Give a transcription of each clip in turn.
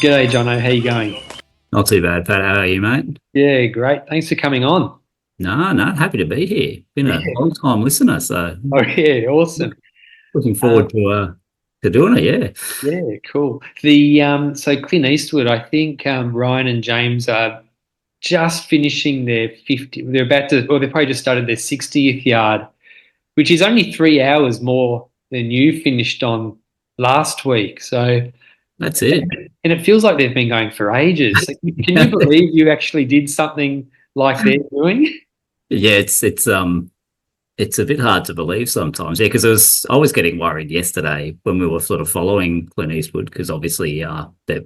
G'day, Jono. How you going? Not too bad, Pat. How are you, mate? Yeah, great. Thanks for coming on. No, happy to be here. Been a Yeah. long time listener, so Oh, yeah, awesome. looking Um, forward to doing it. Yeah, yeah, cool. So Clint Eastwood, I think Ryan and James are just finishing their 50. They're about to, or they've probably just started their 60th yard, which is only 3 hours more than you finished on last week. So, that's it. and it feels like they've been going for ages. So can you believe you actually did something like they're doing? Yeah, it's a bit hard to believe sometimes. Yeah, because I was getting worried yesterday when we were sort of following Clint Eastwood because obviously there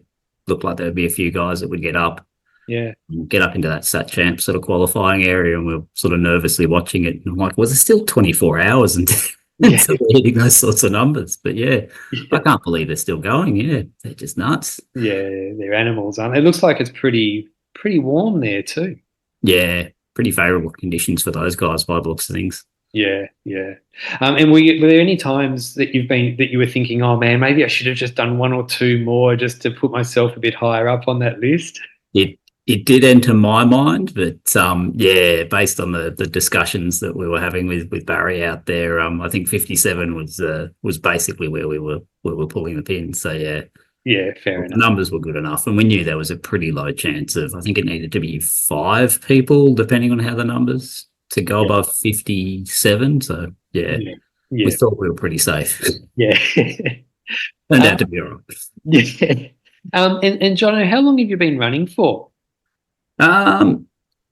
looked like there'd be a few guys that would Yeah. get up into that Sat Champ sort of qualifying area, and we are sort of nervously watching it. And I'm like, well, there's still 24 hours until, Yeah. until they're hitting those sorts of numbers. But yeah, I Yeah. can't believe they're still going. Yeah, they're just nuts. Yeah, they're animals, aren't they? It looks like it's pretty warm there too. Yeah, pretty favourable conditions for those guys by the looks of things. Yeah, yeah. And were there any times that you were thinking, oh man, maybe I should have just done one or two more just to put myself a bit higher up on that list? It did enter my mind, but yeah, based on the discussions that we were having with Barry out there, I think 57 was basically where we were pulling the pin. So yeah, Yeah, fair the enough. numbers were good enough, and we knew there was a pretty low chance of. I think it needed to be 5 people, depending on how the numbers to go Yeah, above 57. So yeah, yeah, we yeah, thought we were pretty safe. yeah. Turned um, out to be all right. yeah. And Jono, how long have you been running for?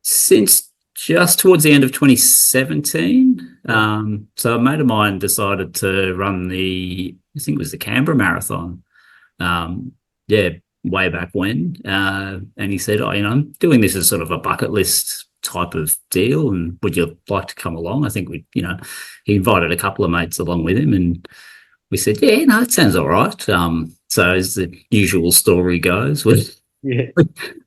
Since just towards the end of 2017, Yeah. so a mate of mine decided to run I think it was the Canberra Marathon. Um, yeah, way back when. And he said, "Oh, I'm doing this as sort of a bucket list type of deal, and would you like to come along?" I think he invited a couple of mates along with him, and we said, "Yeah, no, it sounds all right." So as the usual story goes, Yeah,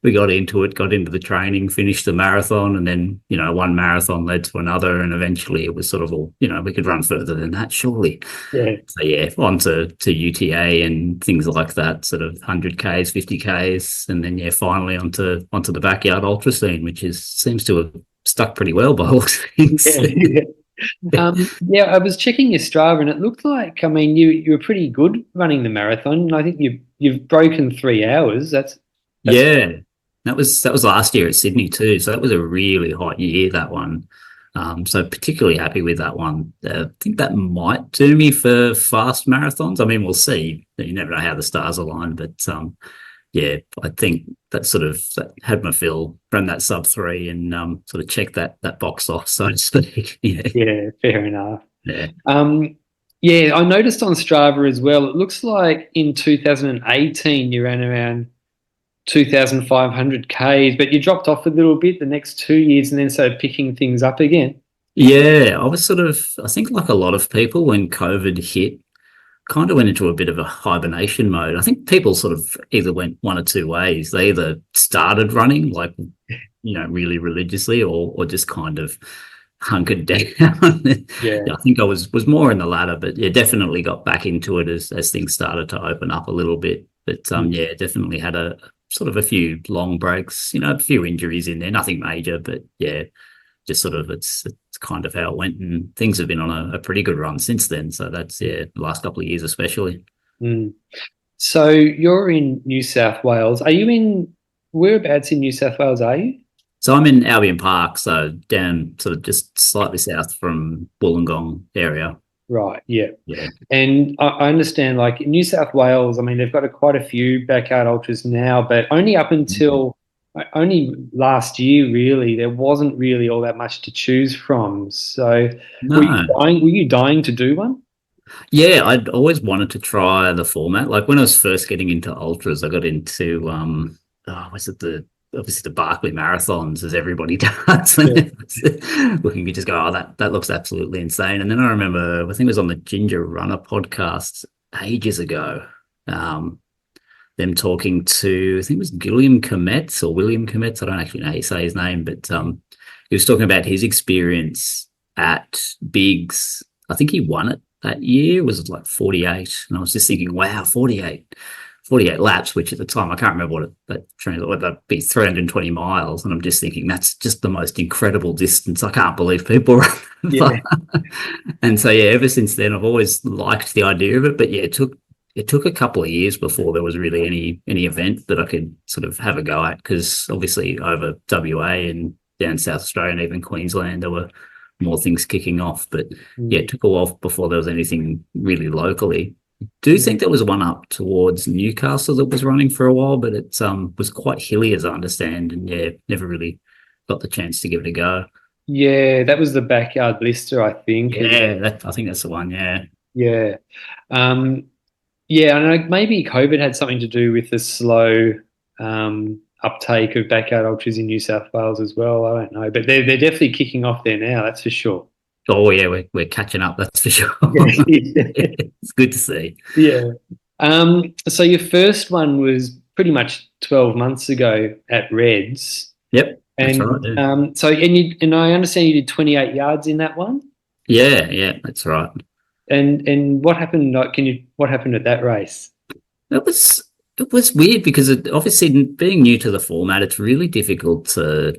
we got into it, got into the training, finished the marathon, and then, one marathon led to another, and eventually it was sort of all, we could run further than that, surely. yeah, So yeah, on to UTA and things like that, sort of 100Ks, 50Ks, and then yeah, finally onto the backyard ultra scene, which seems to have stuck pretty well by all things. yeah, yeah. Yeah, I was checking your Strava, and it looked like, I mean, you were pretty good running the marathon. And I think you've broken 3 hours. That's Yeah, that was last year at Sydney too. So that was a really hot year, that one. So particularly happy with that one. I think that might do me for fast marathons. I mean, we'll see. You never know how the stars align, but yeah, I think that had my fill, ran that sub 3, and sort of checked that box off, so to speak. Yeah, yeah, fair enough. yeah. Um, yeah, I noticed on Strava as well. It looks like in 2018 you ran around 2,500 Ks, but you dropped off a little bit the next 2 years and then started picking things up again. Yeah, I was I think like a lot of people when COVID hit, kind of went into a bit of a hibernation mode. I think people sort of either went one or two ways. They either started running like, really religiously, or just kind of hunkered down. Yeah. Yeah, I think I was more in the latter, but yeah, definitely got back into it as things started to open up a little bit. But yeah, definitely had a sort of a few long breaks, a few injuries in there, nothing major, but yeah, just sort of it's kind of how it went, and things have been on a pretty good run since then. So that's yeah, the last couple of years especially. Mm. So you're in New South Wales. Whereabouts in New South Wales are you? So I'm in Albion Park, so down sort of just slightly south from Wollongong area. Right, yeah. Yeah. And I understand, like in New South Wales, I mean, they've got quite a few backyard ultras now, but only up until only last year, really, there wasn't really all that much to choose from. So No. were you dying to do one? Yeah, I'd always wanted to try the format. Like when I was first getting into ultras, I got into was it obviously the Barkley marathons, as everybody does. Yeah. Looking, you just go, oh, that looks absolutely insane. And then I remember, I think it was on the Ginger Runner podcast ages ago. Them talking to, I think it was William Kometz. I don't actually know how you say his name, but he was talking about his experience at Biggs. I think he won it that year. Was it like 48? And I was just thinking, wow, 48 48 laps, which at the time I can't remember what that'd be 320 miles, and I'm just thinking that's just the most incredible distance. I can't believe people run Yeah. and so yeah, ever since then I've always liked the idea of it. But yeah, it took a couple of years before there was really any event that I could sort of have a go at, because obviously over WA and down South Australia and even Queensland there were more things kicking off. But yeah, it took a while before there was anything really locally. Do you think there was one up towards Newcastle that was running for a while, but it was quite hilly as I understand, and yeah, never really got the chance to give it a go. Yeah, that was the Backyard Blister, I think. Yeah, I think that's the one. Yeah, Yeah. Um, yeah, I know maybe COVID had something to do with the slow uptake of backyard ultras in New South Wales as well. I don't know, but they're definitely kicking off there now. That's for sure. oh yeah, we're catching up. That's for sure. Yeah. It's good to see. Yeah. So your first one was pretty much 12 months ago at Reds. Yep, that's right. And Yeah. and I understand you did 28 yards in that one. Yeah, that's right. And what happened? Like, what happened at that race? It was it was weird because obviously being new to the format, it's really difficult to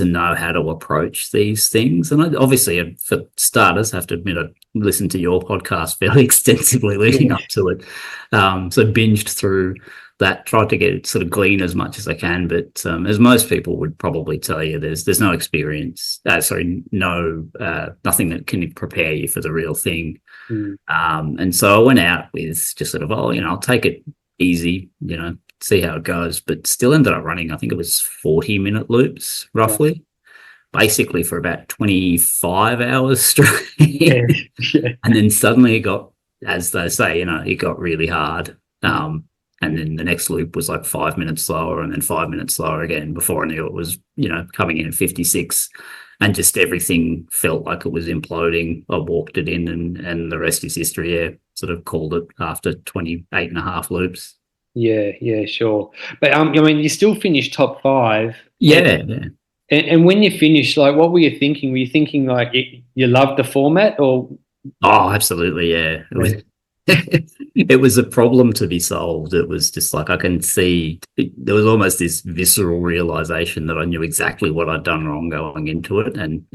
know how to approach these things. And obviously, for starters, I have to admit, I listened to your podcast fairly extensively leading up to it. So binged through that, tried to get sort of glean as much as I can. But as most people would probably tell you, there's no experience. Nothing that can prepare you for the real thing. And so I went out with just sort of, I'll take it easy, see how it goes, but still ended up running, I think it was 40-minute loops roughly, basically for about 25 hours straight. Yeah. And then suddenly it got, as they say, it got really hard. And then the next loop was like 5 minutes slower, and then 5 minutes slower again before I knew it was, coming in at 56. And just everything felt like it was imploding. I walked it in, and the rest is history. Yeah, sort of called it after 28 and a half loops. Yeah, sure. But you still finished top 5. Yeah. And when you finished, like, what were you thinking? Were you thinking like you loved the format, or? Oh, absolutely, yeah. It was a problem to be solved. It was just like I can see there was almost this visceral realization that I knew exactly what I'd done wrong going into it. And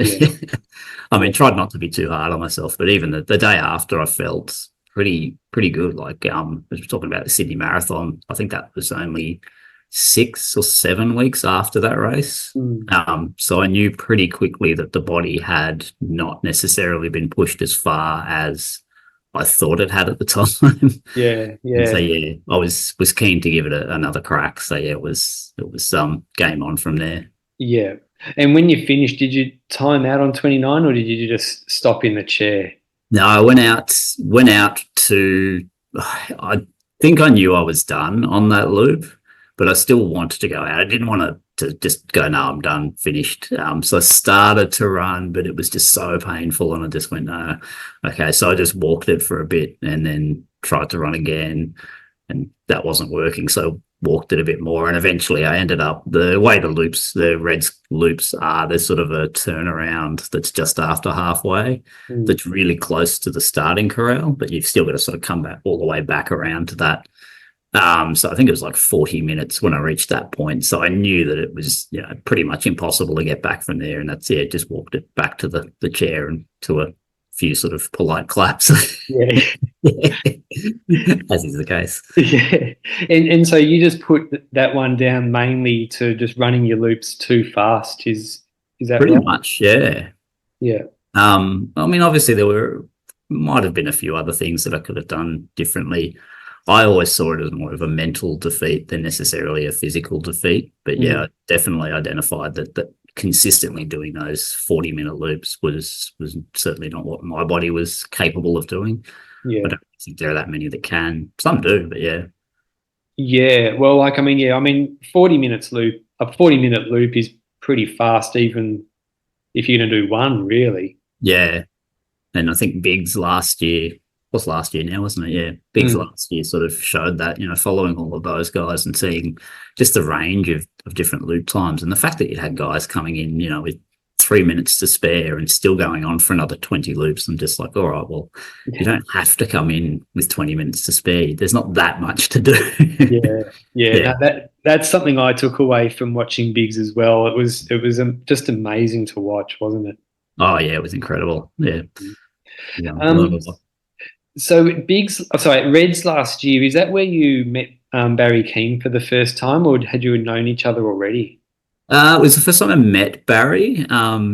tried not to be too hard on myself, but even the day after, I felt pretty good. Like I was talking about the Sydney Marathon. I think that was only 6 or 7 weeks after that race. So I knew pretty quickly that the body had not necessarily been pushed as far as I thought it had at the time. Yeah. So yeah, I was keen to give it another crack. So yeah, it was game on from there. Yeah. And when you finished, did you time out on 29, or did you just stop in the chair? No, I went out to, I think I knew I was done on that loop, but I still wanted to go out. I didn't want to just go, no, I'm done, finished. So I started to run, but it was just so painful, and I just went, no. Okay, so I just walked it for a bit and then tried to run again, and that wasn't working. So walked it a bit more, and eventually I ended up, the way the Reds loops are, there's sort of a turnaround that's just after halfway that's really close to the starting corral, but you've still got to sort of come back all the way back around to that. So I think it was like 40 minutes when I reached that point. So I knew that it was, pretty much impossible to get back from there. And that's it. Just walked it back to the chair and to a few sort of polite claps. Yeah. As is the case. Yeah. And so you just put that one down mainly to just running your loops too fast. Is that pretty right? much? Yeah. Yeah. Obviously might have been a few other things that I could have done differently. I always saw it as more of a mental defeat than necessarily a physical defeat. But yeah, I definitely identified that consistently doing those 40-minute loops was certainly not what my body was capable of doing. Yeah. I don't think there are that many that can. Some do, but yeah. Yeah. Well, 40 minutes loop, a 40-minute loop is pretty fast, even if you're going to do one, really. Yeah. And I think Biggs last year, was last year now, wasn't it? Yeah. Biggs last year sort of showed that, following all of those guys and seeing just the range of different loop times, and the fact that you had guys coming in, with 3 minutes to spare and still going on for another 20 loops. I'm just like, all right, well, you don't have to come in with 20 minutes to spare. There's not that much to do. Yeah. Yeah. No, that's something I took away from watching Biggs as well. It was just amazing to watch, wasn't it? Oh, yeah, it was incredible. Yeah. Yeah. Um, so Reds last year, is that where you met Barry Keane for the first time, or had you known each other already? It was the first time I met Barry.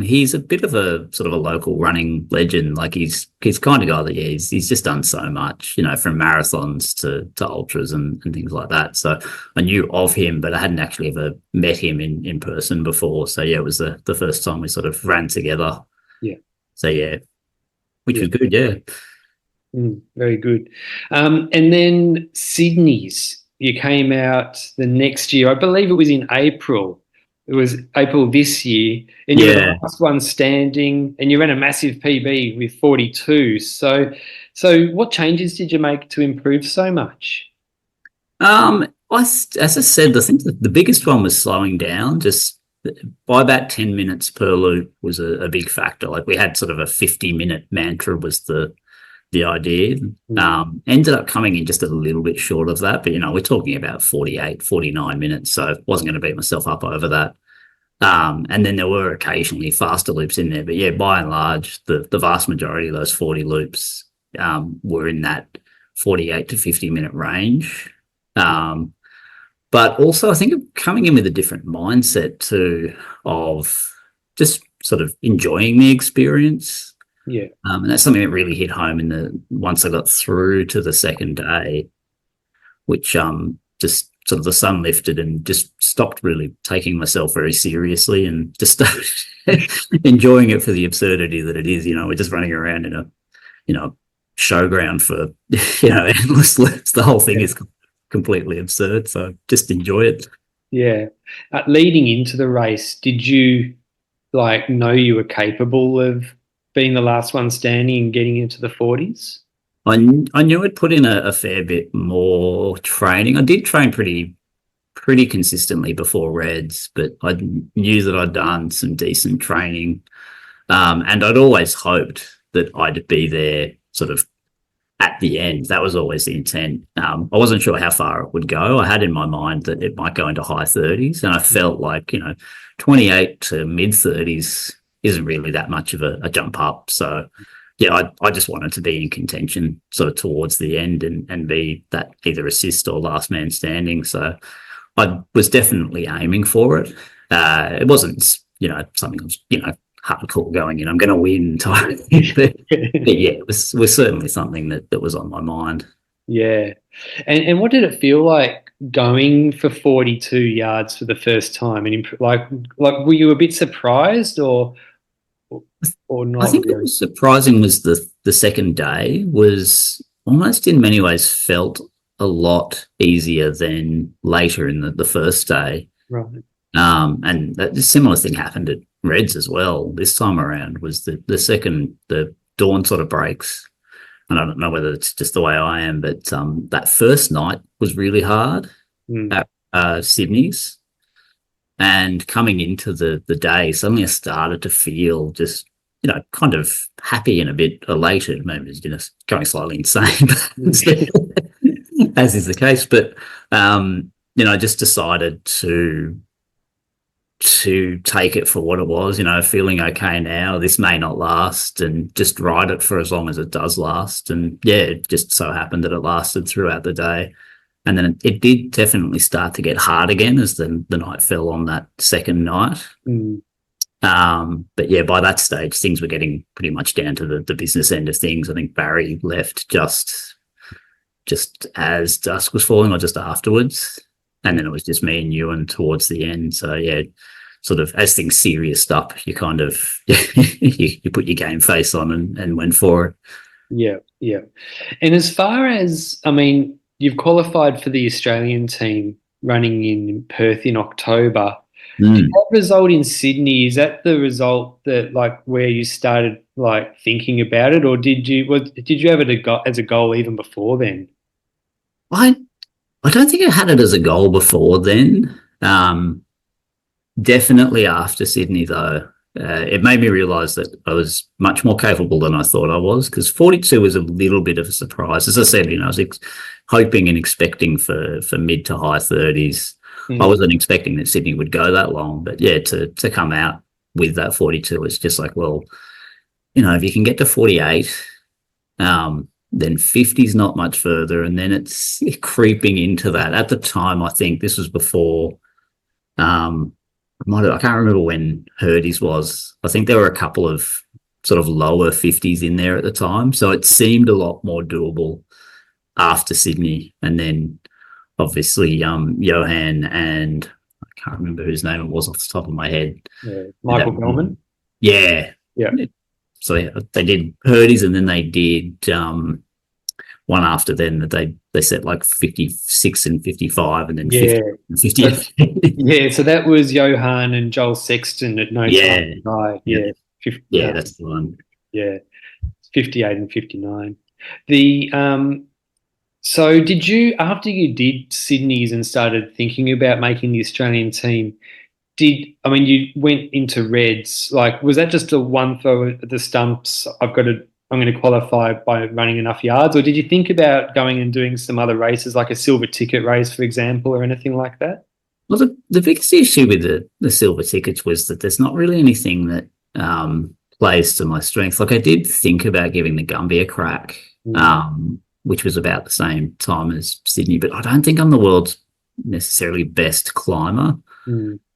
He's a bit of a sort of a local running legend. Like he's kind of guy that he's just done so much, from marathons to ultras and things like that. So I knew of him, but I hadn't actually ever met him in person before. So yeah, it was the first time we sort of ran together. Yeah. So yeah, which Yeah. was good. Yeah. Very good. And then Sydney's, you came out the next year. I believe it was in April. It was April this year, and you were the last one standing, and you ran a massive PB with 42. So what changes did you make to improve so much? As I said, I think the biggest one was slowing down. Just by about 10 minutes per loop was a big factor. Like we had sort of a 50-minute mantra was the idea. Ended up coming in just a little bit short of that, but we're talking about 48, 49 minutes, so I wasn't going to beat myself up over that. And then there were occasionally faster loops in there, but yeah, by and large, the vast majority of those 40 loops were in that 48 to 50-minute range. But also I think of coming in with a different mindset too, of just sort of enjoying the experience. Yeah. And that's something that really hit home once I got through to the second day, which just sort of the sun lifted and just stopped really taking myself very seriously and just started enjoying it for the absurdity that it is. We're just running around in a showground for endless loops. The whole thing is completely absurd, so just enjoy it. Yeah. Leading into the race, did you know you were capable of being the last one standing and getting into the 40s? I knew I'd put in a fair bit more training. I did train pretty consistently before Reds, but I knew that I'd done some decent training, and I'd always hoped that I'd be there sort of at the end. That was always the intent. I wasn't sure how far it would go. I had in my mind that it might go into high 30s, and I felt like 28 to mid 30s isn't really that much of a jump up. So yeah, I just wanted to be in contention sort of towards the end and be that either assist or last man standing. So I was definitely aiming for it. It wasn't, something I was, hardcore going in, I'm going to win type. But yeah, it was certainly something that was on my mind. Yeah. And what did it feel like going for 42 yards for the first time? And were you a bit surprised or not? I think what was surprising was the second day was almost in many ways felt a lot easier than later in the first day. Right. And that similar thing happened at Reds as well. This time around was the dawn sort of breaks. And I don't know whether it's just the way I am, but that first night was really hard at Sydney's. And coming into the day, suddenly I started to feel just, kind of happy and a bit elated. Maybe it's going slightly insane, as is the case. But, I just decided to take it for what it was, feeling okay now. This may not last, and just ride it for as long as it does last. And yeah, it just so happened that it lasted throughout the day. And then it did definitely start to get hard again as the night fell on that second night. But yeah, by that stage, things were getting pretty much down to the business end of things. I think Barry left just as dusk was falling or just afterwards. And then it was just me and Ewan towards the end. So yeah, sort of as things serious up, you kind of you put your game face on and went for it. Yeah, yeah. And as far as, you've qualified for the Australian team running in Perth in October. Did that result in Sydney, is that the result that where you started thinking about it, or did you have it as a goal even before then? I don't think I had it as a goal before then. Definitely after Sydney though. it made me realise that I was much more capable than I thought I was, because 42 was a little bit of a surprise. As I said, I was hoping and expecting for mid to high 30s. I wasn't expecting that Sydney would go that long, but yeah, to come out with that 42, it's just like, well, if you can get to 48, then 50 is not much further, and then it's creeping into that. At the time, I think this was before. I can't remember when Hurdy's was. I think there were a couple of sort of lower 50s in there at the time, so it seemed a lot more doable after Sydney. And then obviously Johan and I can't remember whose name it was off the top of my head. Yeah. Michael Bellman. Yeah. So they did Hurdy's, and then they did one after then that they set like 56 and 55, and then 50 and 58. Yeah, so that was Johan and Joel Sexton at No Time to Die. Yeah, 50, that's the one. Yeah, 58 and 59. So did you, after you did Sydney's and started thinking about making the Australian team, you went into Reds, like, was that just a one throw at the stumps, I'm going to qualify by running enough yards, or did you think about going and doing some other races, like a silver ticket race, for example, or anything like that? Well, the biggest issue with the silver tickets was that there's not really anything that plays to my strength. Like, I did think about giving the Gumby a crack, which was about the same time as Sydney, but I don't think I'm the world's necessarily best climber.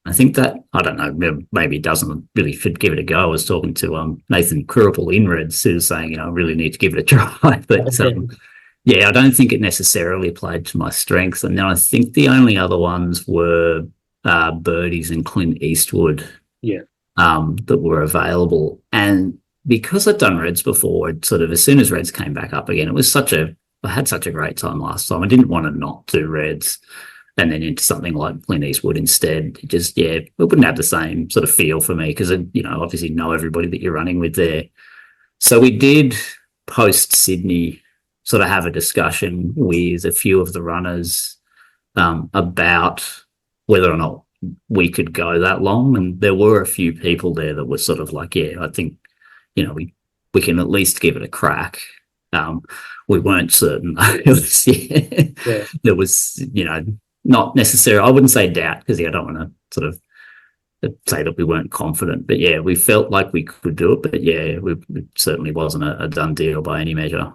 I think that, I don't know, maybe it doesn't really should give it a go. I was talking to Nathan Kurapel in Reds, who was saying, I really need to give it a try. But I don't think it necessarily played to my strengths. And then I think the only other ones were Birdies and Clint Eastwood that were available. And because I'd done Reds before, as soon as Reds came back up again, I had such a great time last time. I didn't want to not do Reds and then into something like Clint Eastwood instead. It wouldn't have the same sort of feel for me, because, obviously know everybody that you're running with there. So we did, post Sydney, sort of have a discussion with a few of the runners about whether or not we could go that long. And there were a few people there that were sort of like, I think, we can at least give it a crack. We weren't certain. There was, not necessarily, I wouldn't say doubt, because I don't want to sort of say that we weren't confident, but we felt like we could do it, but it certainly wasn't a done deal by any measure.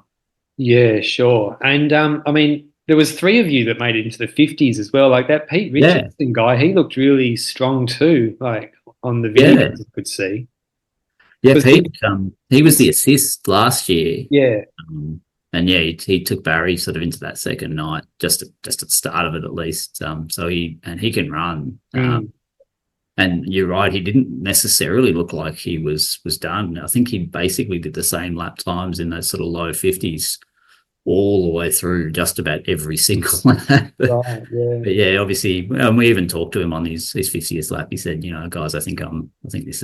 Yeah, sure. And there was 3 of you that made it into the 50s as well. Like that Pete Richardson guy, he looked really strong too, like on the video you could see. Yeah, Pete, he was the assist last year. Yeah. And he took Barry sort of into that second night, just at the start of it at least. So he can run. And you're right, he didn't necessarily look like he was done. I think he basically did the same lap times in those sort of low 50s all the way through just about every single lap. Right, But obviously, we even talked to him on his 50th lap. He said, guys, I think this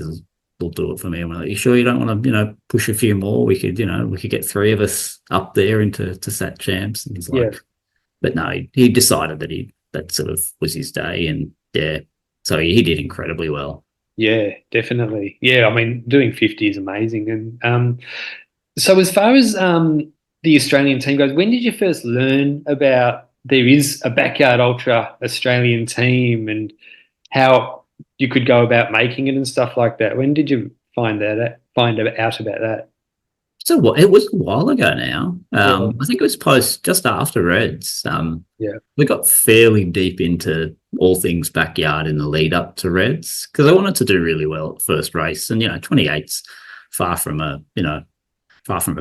will do it for me. And we're like, you sure you don't want to, push a few more? We could get 3 of us up there into Sat Champs. And he's like, but no, he decided that sort of was his day. And so he did incredibly well. Yeah, definitely. Yeah, doing 50 is amazing. And so as far as the Australian team goes, when did you first learn about there is a backyard ultra Australian team and how you could go about making it and stuff like that? When did you find out about that? So it was a while ago now. I think it was just after Reds. We got fairly deep into all things backyard in the lead up to Reds, because I wanted to do really well at the first race. And 28's far from a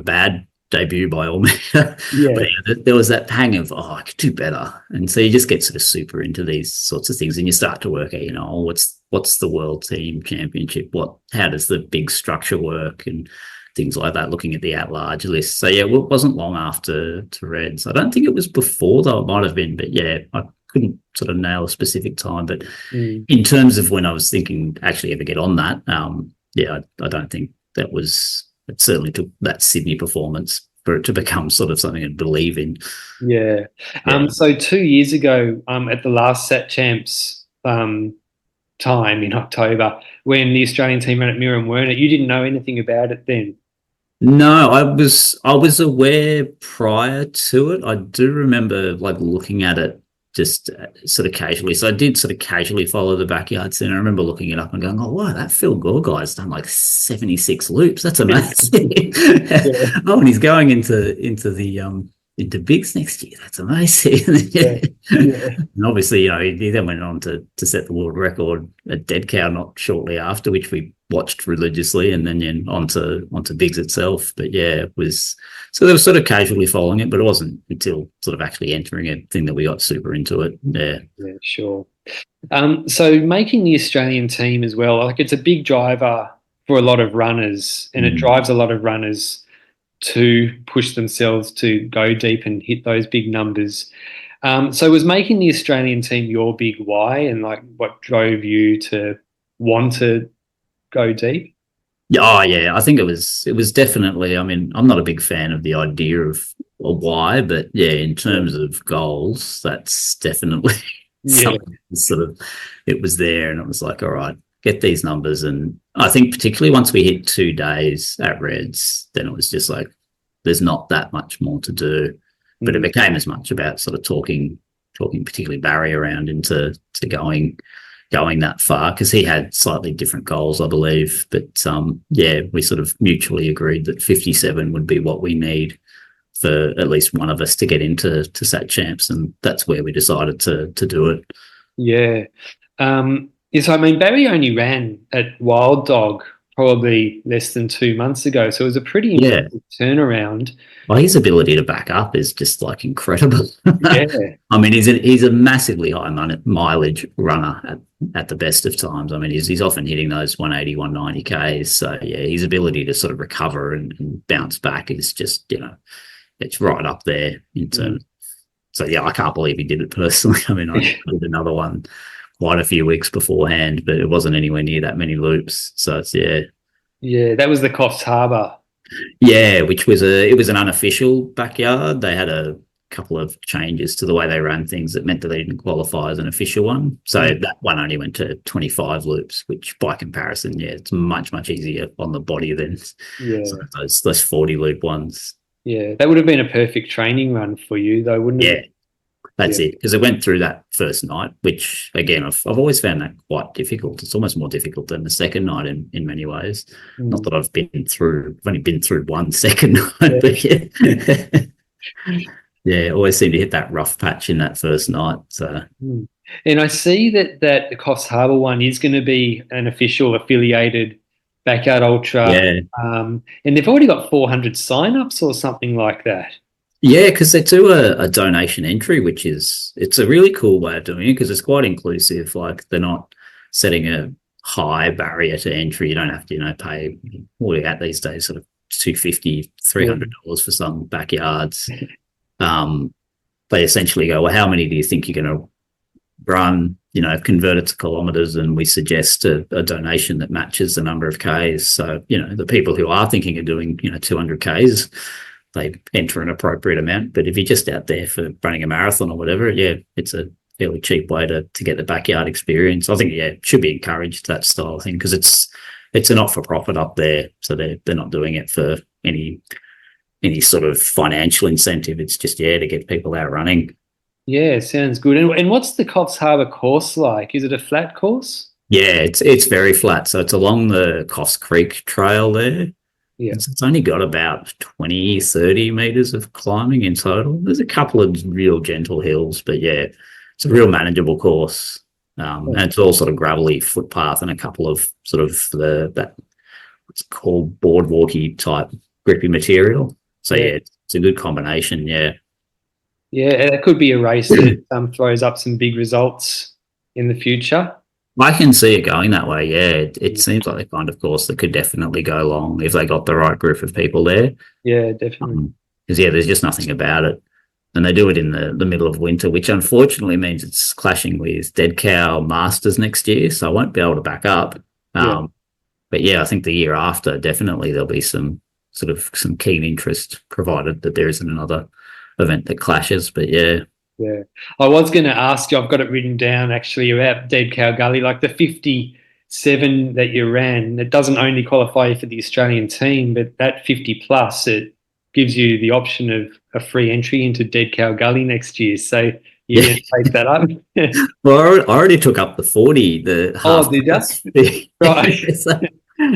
bad debut by all means. But there was that hang of, I could do better. And so you just get sort of super into these sorts of things, and you start to work out, what's the World Team Championship? How does the big structure work and things like that, looking at the at-large list. So, it wasn't long after to Reds. I don't think it was before, though. It might have been, but I couldn't sort of nail a specific time. But in terms of when I was thinking actually ever get on that, I don't think it certainly took that Sydney performance for it to become sort of something to believe in. So 2 years ago, at the last Sat Champs, time in October when the Australian team ran at Mirror and Werner. You didn't know anything about it then. No, I was aware prior to it. I do remember like looking at it just sort of casually. So I did sort of casually follow the backyard scene. I remember looking it up and going, "Oh wow, that Phil Gore guy's done like 76 loops. That's amazing." Yeah, Oh, and he's going into Bigs next year. That's amazing. yeah, yeah, And obviously, he then went on to set the world record at Dead Cow not shortly after, which we watched religiously, and then onto Biggs itself. But yeah, it was so they were sort of casually following it, but it wasn't until sort of actually entering a thing that we got super into it. Yeah. yeah, sure. So making the Australian team as well, like it's a big driver for a lot of runners, and it drives a lot of runners to push themselves to go deep and hit those big numbers. So was making the Australian team your big why, and like what drove you to want to go deep? Yeah, oh yeah, I think it was definitely. I mean, I'm not a big fan of the idea of a why, but yeah, in terms of goals, that's definitely Yeah, something that sort of it was there, and it was like, all right, get these numbers, and I think particularly once we hit 2 days at Reds, then it was just like there's not that much more to do, but it became as much about sort of talking particularly Barry around into going that far because he had slightly different goals, I believe. But yeah, we sort of mutually agreed that 57 would be what we need for at least one of us to get into Sat Champs, and that's where we decided to do it. yeah. Yes, I mean Barry only ran at Wild Dog probably less than 2 months ago, so it was a pretty Yeah. impressive turnaround. Well, his ability to back up is just like incredible. Yeah, I mean, he's a massively high mileage runner at the best of times. I mean, he's often hitting those 180, 190 Ks. So yeah, his ability to sort of recover and bounce back is just, it's right up there in terms. So yeah, I can't believe he did it personally. I mean, I did another one quite a few weeks beforehand, but it wasn't anywhere near that many loops. So it's yeah. That was the Coffs Harbour. yeah, which was it was an unofficial backyard. They had a couple of changes to the way they ran things that meant that they didn't qualify as an official one. So that one only went to 25 loops, which by comparison, yeah, it's much easier on the body than those 40 loop ones. Yeah, that would have been a perfect training run for you, though, wouldn't it? Yeah, that's it. Because it went through that first night, which again, I've always found that quite difficult. It's almost more difficult than the second night in many ways. Not that I've only been through one second night, but yeah. Yeah, always seem to hit that rough patch in that first night. So, and I see that the Coffs Harbour one is going to be an official affiliated Backyard Ultra, and they've already got 400 sign-ups or something like that. Yeah, because they do a donation entry, which it's a really cool way of doing it because it's quite inclusive. Like they're not setting a high barrier to entry. You don't have to, pay what are at these days, sort of $250, $300 for some backyards. They essentially go, well, how many do you think you're going to run? Convert it to kilometres, and we suggest a donation that matches the number of Ks. So, the people who are thinking of doing, 200 Ks, they enter an appropriate amount. But if you're just out there for running a marathon or whatever, yeah, it's a fairly cheap way to get the backyard experience. I think, yeah, it should be encouraged, that style of thing, because it's a not-for-profit up there. So they're not doing it for any sort of financial incentive. It's just, to get people out running. Yeah, sounds good. And what's the Coffs Harbour course like? Is it a flat course? Yeah, it's very flat. So it's along the Coffs Creek Trail there. Yeah. It's only got about 20, 30 metres of climbing in total. There's a couple of real gentle hills, but yeah, it's a real manageable course. And it's all sort of gravelly footpath and a couple of sort of that what's called boardwalky type grippy material. So yeah, it's a good combination. Yeah. Yeah, it could be a race that throws up some big results in the future. I can see it going that way, yeah. It seems like the kind of course that could definitely go long if they got the right group of people there. Yeah, definitely. Because, there's just nothing about it. And they do it in the middle of winter, which unfortunately means it's clashing with Dead Cow Masters next year, so I won't be able to back up. But, yeah, I think the year after, definitely there'll be some keen interest, provided that there isn't another event that clashes. But, yeah. Yeah. I was going to ask you, I've got it written down actually about Dead Cow Gully, like the 57 that you ran, it doesn't only qualify you for the Australian team, but that 50 plus, it gives you the option of a free entry into Dead Cow Gully next year. So you're Yeah. going to take that up. Well, I already took up the 40, the Oh, half did price. you? Right. So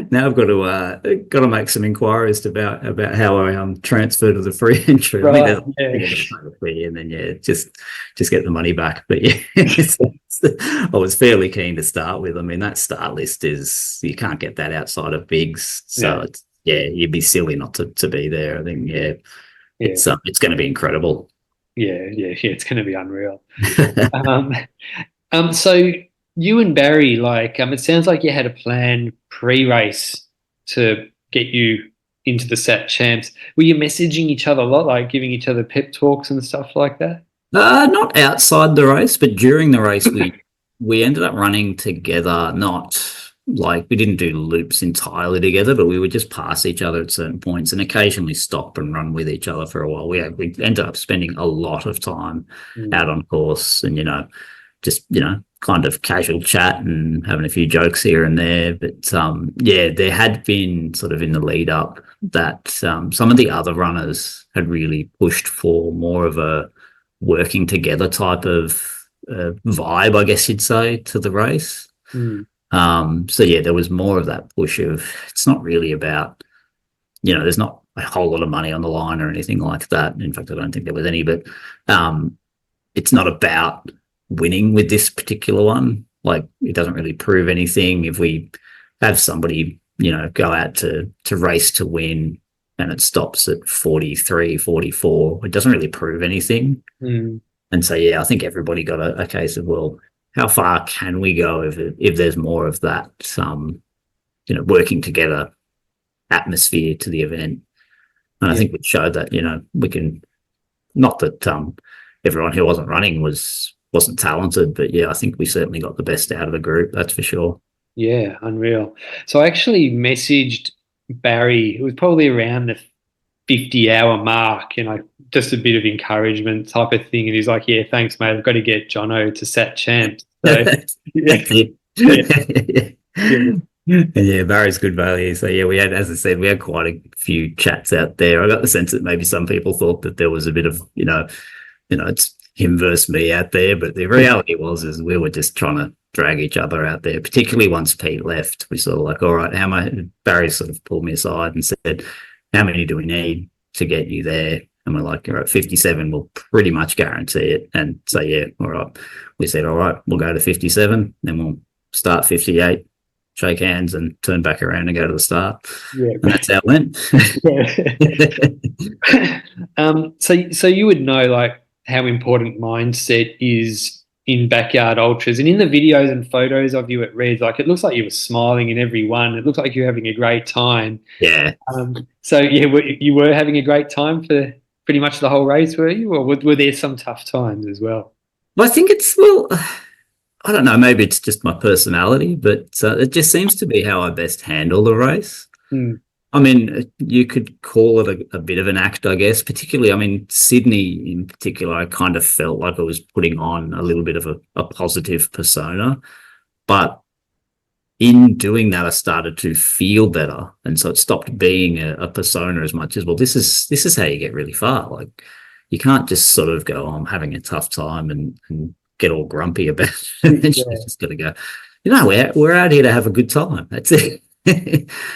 now I've got to make some inquiries about how I transfer to the free entry. I think Right. I Yeah. think I've got to pay the fee and then just get the money back. But yeah, I was fairly keen to start with. I mean, that start list is you can't get that outside of bigs, so Yeah. it's you'd be silly not to be there. I think Yeah. it's going to be incredible. Yeah. It's going to be unreal. Um, so you and Barry, like, it sounds like you had a plan pre-race to get you into the Sat Champs. Were you messaging each other a lot, like giving each other pep talks and stuff like that? Not outside the race, but during the race, we ended up running together. Not like we didn't do loops entirely together, but we would just pass each other at certain points and occasionally stop and run with each other for a while. We ended up spending a lot of time out on course, and just kind of casual chat and having a few jokes here and there. But there had been sort of in the lead up that some of the other runners had really pushed for more of a working together type of vibe, I guess you'd say, to the race. There was more of that push of it's not really about, there's not a whole lot of money on the line or anything like that. In fact, I don't think there was any, but it's not about winning with this particular one. Like, it doesn't really prove anything if we have somebody, go out to race to win and it stops at 43, 44. It doesn't really prove anything. And so, I think everybody got a case of, well, how far can we go if there's more of that, working together atmosphere to the event? And I think we showed that, we can, not that everyone who wasn't running wasn't talented, but I think we certainly got the best out of the group, that's for sure. Yeah, unreal. So I actually messaged Barry, it was probably around the 50-hour mark, just a bit of encouragement type of thing. And he's like, yeah, thanks, mate. I've got to get Jono to Sat Champs. So, Barry's good value. So we had, as I said, we had quite a few chats out there. I got the sense that maybe some people thought that there was a bit of, it's him versus me out there, but the reality is we were just trying to drag each other out there, particularly once Pete left. We sort of like, all right, Barry sort of pulled me aside and said, how many do we need to get you there? And we're like, all right, 57, we'll pretty much guarantee it. And so, all right. We said, all right, we'll go to 57, then we'll start 58, shake hands and turn back around and go to the start. Yeah. And that's how it went. So you would know, like, how important mindset is in backyard ultras. And in the videos and photos of you at Reds, like, it looks like you were smiling in every one. It looks like you're having a great time. Yeah. You were having a great time for pretty much the whole race, were you? Or were there some tough times as well? Well, I think I don't know, maybe it's just my personality, but it just seems to be how I best handle the race. I mean, you could call it a bit of an act, I guess, particularly, I mean, Sydney in particular, I kind of felt like I was putting on a little bit of a positive persona, but in doing that, I started to feel better. And so it stopped being a persona as much as, well, this is how you get really far. Like, you can't just sort of go, oh, I'm having a tough time and get all grumpy about it. And just got to go, we're out here to have a good time. That's it.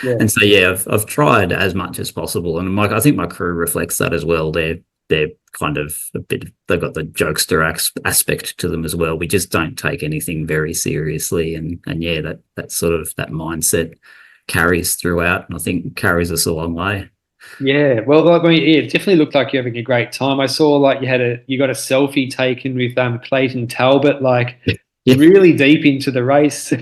And so I've tried as much as possible, and I think my crew reflects that as well. They're kind of they've got the jokester aspect to them as well. We just don't take anything very seriously, and that sort of that mindset carries throughout, and I think carries us a long way. Yeah, well, I mean, it definitely looked like you're having a great time. I saw like you got a selfie taken with Clayton Talbot, like really deep into the race.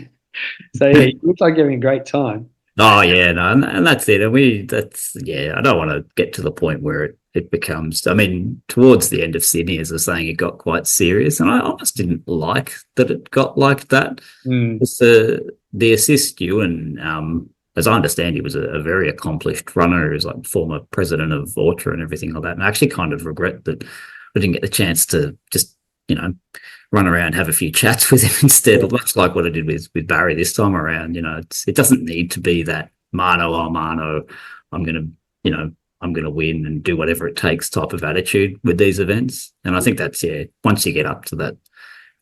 So it looks like you're having a great time. Oh yeah, no, and that's it. And I don't want to get to the point where it becomes. I mean, towards the end of Sydney, as I was saying, it got quite serious, and I almost didn't like that it got like that. It's the assist you, and as I understand, he was a very accomplished runner. He was like former president of Ortra and everything like that. And I actually kind of regret that I didn't get the chance to just run around, have a few chats with him instead, much like what I did with Barry this time around. It doesn't need to be that mano a mano, I'm going to, I'm going to win and do whatever it takes type of attitude with these events. And I think that's, once you get up to that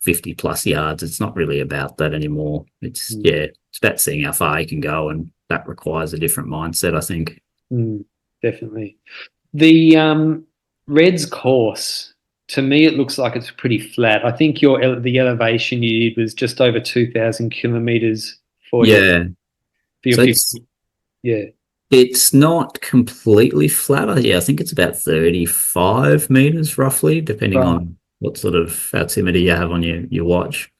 50 plus yards, it's not really about that anymore. It's about seeing how far you can go, and that requires a different mindset, I think. Definitely. The Reds course, to me, it looks like it's pretty flat. I think the elevation you did was just over 2,000 kilometers for your So 50. it's not completely flat. I think it's about 35 meters roughly, depending on what sort of altimeter you have on your watch.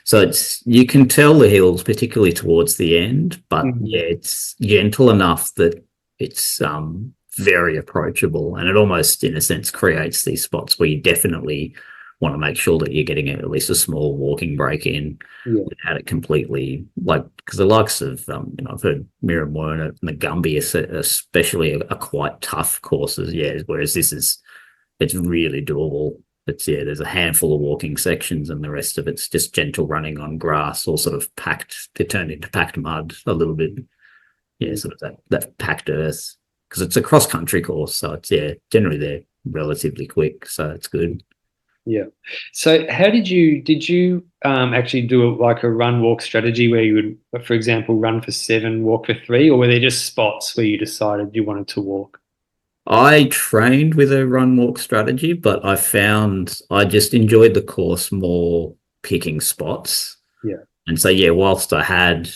So you can tell the hills, particularly towards the end, but it's gentle enough that it's very approachable, and it almost, in a sense, creates these spots where you definitely want to make sure that you're getting at least a small walking break in without it completely, because the likes of I've heard Mirror and the Gumby especially are quite tough courses, whereas it's really doable. There's a handful of walking sections, and the rest of it's just gentle running on grass, all sort of packed, they turned into packed mud a little bit, sort of that packed earth, because it's a cross country course, so it's generally they're relatively quick, so it's good. So how did you actually do like a run walk strategy where you would, for example, run for 7, walk for 3, or were there just spots where you decided you wanted to walk? I trained with a run walk strategy, but I found I just enjoyed the course more picking spots. And so whilst I had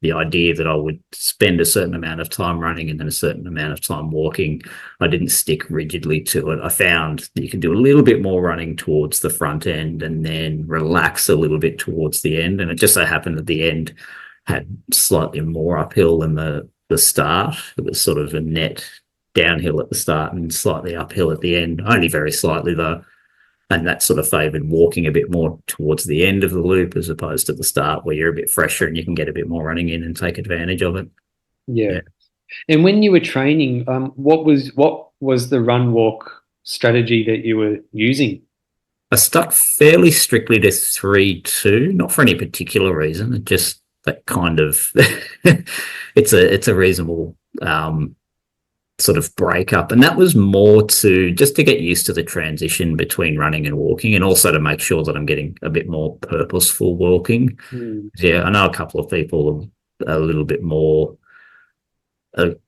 the idea that I would spend a certain amount of time running and then a certain amount of time walking, I didn't stick rigidly to it. I found that you can do a little bit more running towards the front end and then relax a little bit towards the end. And it just so happened that the end had slightly more uphill than the start. It was sort of a net downhill at the start and slightly uphill at the end, only very slightly though. And that sort of favoured walking a bit more towards the end of the loop as opposed to the start, where you're a bit fresher and you can get a bit more running in and take advantage of it. And when you were training, what was the run walk strategy that you were using? I stuck fairly strictly to 3-2, not for any particular reason. It just that kind of it's a reasonable sort of breakup, and that was more just to get used to the transition between running and walking, and also to make sure that I'm getting a bit more purposeful walking. I know a couple of people are a little bit more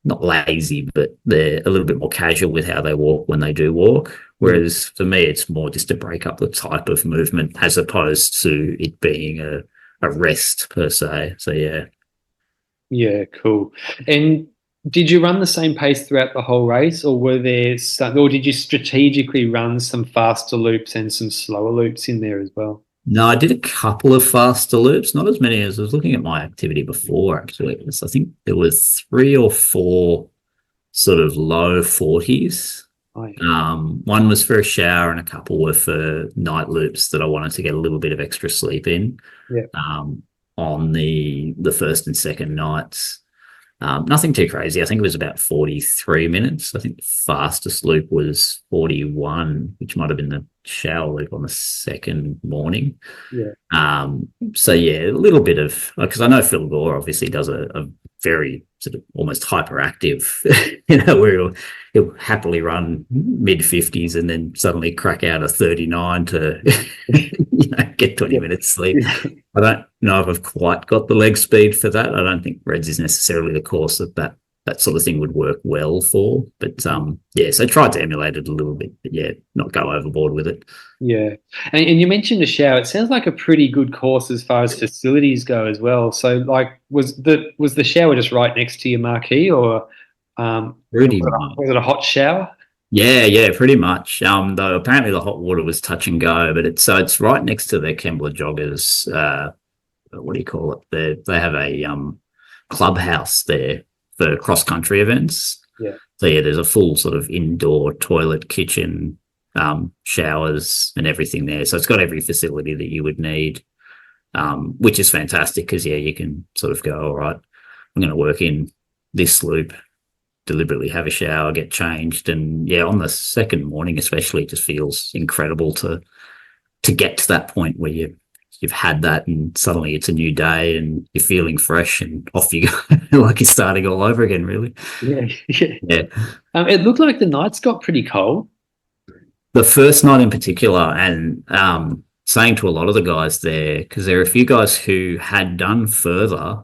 not lazy, but they're a little bit more casual with how they walk when they do walk, whereas for me it's more just to break up the type of movement as opposed to it being a rest per se. So cool. And did you run the same pace throughout the whole race, or or did you strategically run some faster loops and some slower loops in there as well? No, I did a couple of faster loops, not as many as I was looking at my activity before, actually. I think there were 3 or 4 sort of low 40s. One was for a shower and a couple were for night loops that I wanted to get a little bit of extra sleep in on the first and second nights. Nothing too crazy. I think it was about 43 minutes. I think the fastest loop was 41, which might have been the shower loop on the second morning. So a little bit of, because I know Phil Gore obviously does a very sort of almost hyperactive, where he'll happily run mid-50s and then suddenly crack out a 39 to get 20 minutes sleep. I don't know if I've quite got the leg speed for that. I don't think Reds is necessarily the course that sort of thing would work well for. But so tried to emulate it a little bit, but not go overboard with it. And you mentioned the shower. It sounds like a pretty good course as far as facilities go as well. So like was the shower just right next to your marquee, or was it a hot shower? Pretty much. Though apparently the hot water was touch and go, but it's right next to the Kembla Joggers. What do you call it? They have a clubhouse there for cross country events. So there's a full sort of indoor toilet, kitchen, showers, and everything there. So it's got every facility that you would need, which is fantastic because you can sort of go, all right, I'm going to work in this loop deliberately have a shower, get changed, and yeah, on the second morning especially, it just feels incredible to get to that point where you've had that and suddenly it's a new day and you're feeling fresh and off you go like you're starting all over again, really. Yeah, yeah. Yeah. It looked like the nights got pretty cold. The first night in particular, and saying to a lot of the guys there, because there are a few guys who had done further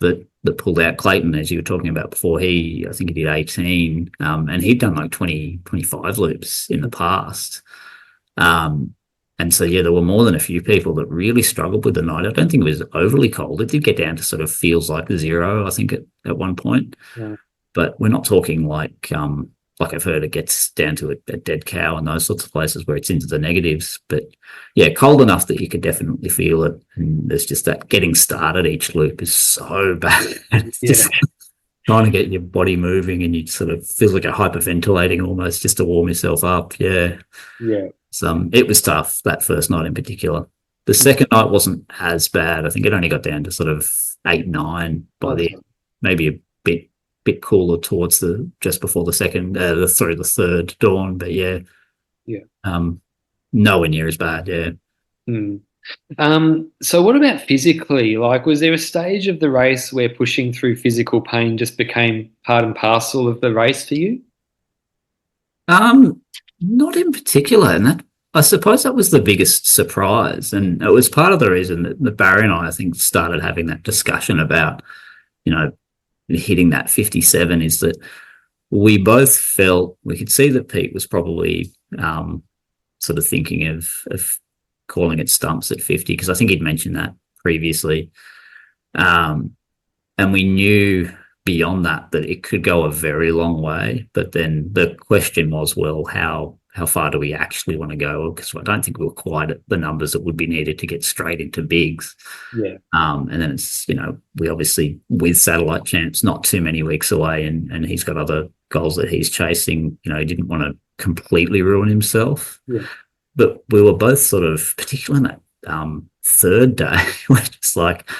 that pulled out. Clayton, as you were talking about before, I think he did 18, and he'd done like 20, 25 loops in the past. And so, yeah, there were more than a few people that really struggled with the night. I don't think it was overly cold. It did get down to sort of feels like 0, I think, at one point. Yeah. But we're not talking like I've heard it gets down to a dead cow and those sorts of places where it's into the negatives. But yeah, cold enough that you could definitely feel it. And there's just that getting started each loop is so bad. It's just trying to get your body moving and you sort of feel like you're hyperventilating almost just to warm yourself up. Yeah. Yeah. It was tough, that first night in particular. The second night wasn't as bad. I think it only got down to sort of 8, 9 by the maybe a bit cooler towards just before the third dawn. But yeah, nowhere near as bad. Yeah. So what about physically? Like, was there a stage of the race where pushing through physical pain just became part and parcel of the race for you? Not in particular, and I suppose that was the biggest surprise, and it was part of the reason that Barry and I think, started having that discussion about, hitting that 57, is that we both felt we could see that Pete was probably sort of thinking of calling it stumps at 50, because I think he'd mentioned that previously, and we knew beyond that it could go a very long way. But then the question was, well, how far do we actually want to go? Because I don't think we were quite at the numbers that would be needed to get straight into bigs. Yeah. And then it's, we obviously, with Satellite Champs not too many weeks away, and he's got other goals that he's chasing, he didn't want to completely ruin himself. Yeah. But we were both sort of, particularly on that third day, we're just like,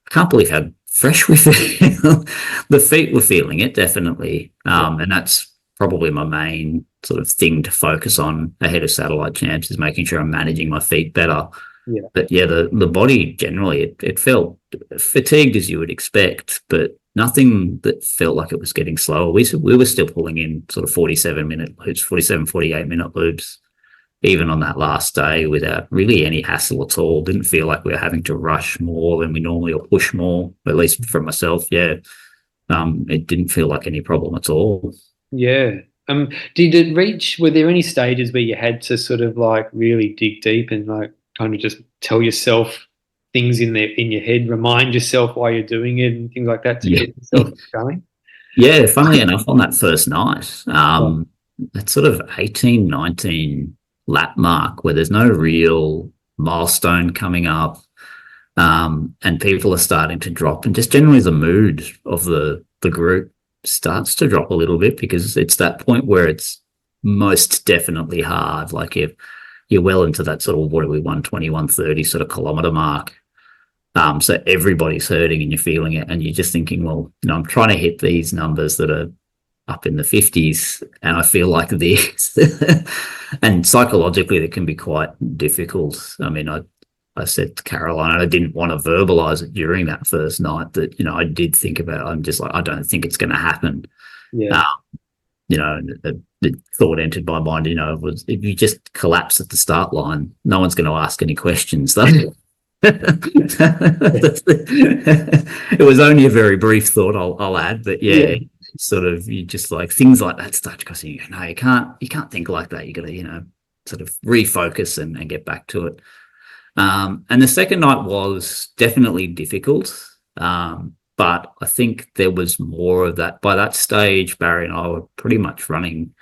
I can't believe how fresh we feel. The feet were feeling it, definitely. And that's probably my main sort of thing to focus on ahead of Satellite Champs, is making sure I'm managing my feet better. Yeah. But yeah, the body generally, it felt fatigued as you would expect, but nothing that felt like it was getting slower. We were still pulling in sort of 47-minute loops, 48-minute loops, even on that last day, without really any hassle at all. Didn't feel like we were having to rush more than we normally, or push more, at least for myself. Yeah. It didn't feel like any problem at all. Yeah. Did it reach, were there any stages where you had to sort of like really dig deep and like kind of just tell yourself things in your head, remind yourself why you're doing it and things like that to get yourself going? Yeah, funnily enough, on that first night, that sort of 18, 19 lap mark where there's no real milestone coming up, and people are starting to drop, and just generally the mood of the group starts to drop a little bit, because it's that point where it's most definitely hard. Like you're well into that sort of, what are we, 120, 130 sort of kilometre mark. So everybody's hurting and you're feeling it, and you're just thinking, well, I'm trying to hit these numbers that are up in the 50s, and I feel like this. And psychologically, it can be quite difficult. I mean, I said to Caroline, I didn't want to verbalise it during that first night, that, I did think about it. I'm just like, I don't think it's going to happen. Yeah. The thought entered my mind, was, if you just collapse at the start line, no one's going to ask any questions, though. It was only a very brief thought, I'll add, but yeah. Sort of, you just like things like that start to go, no, you can't think like that. You got to, sort of refocus and get back to it. And the second night was definitely difficult, but I think there was more of that. By that stage, Barry and I were pretty much running,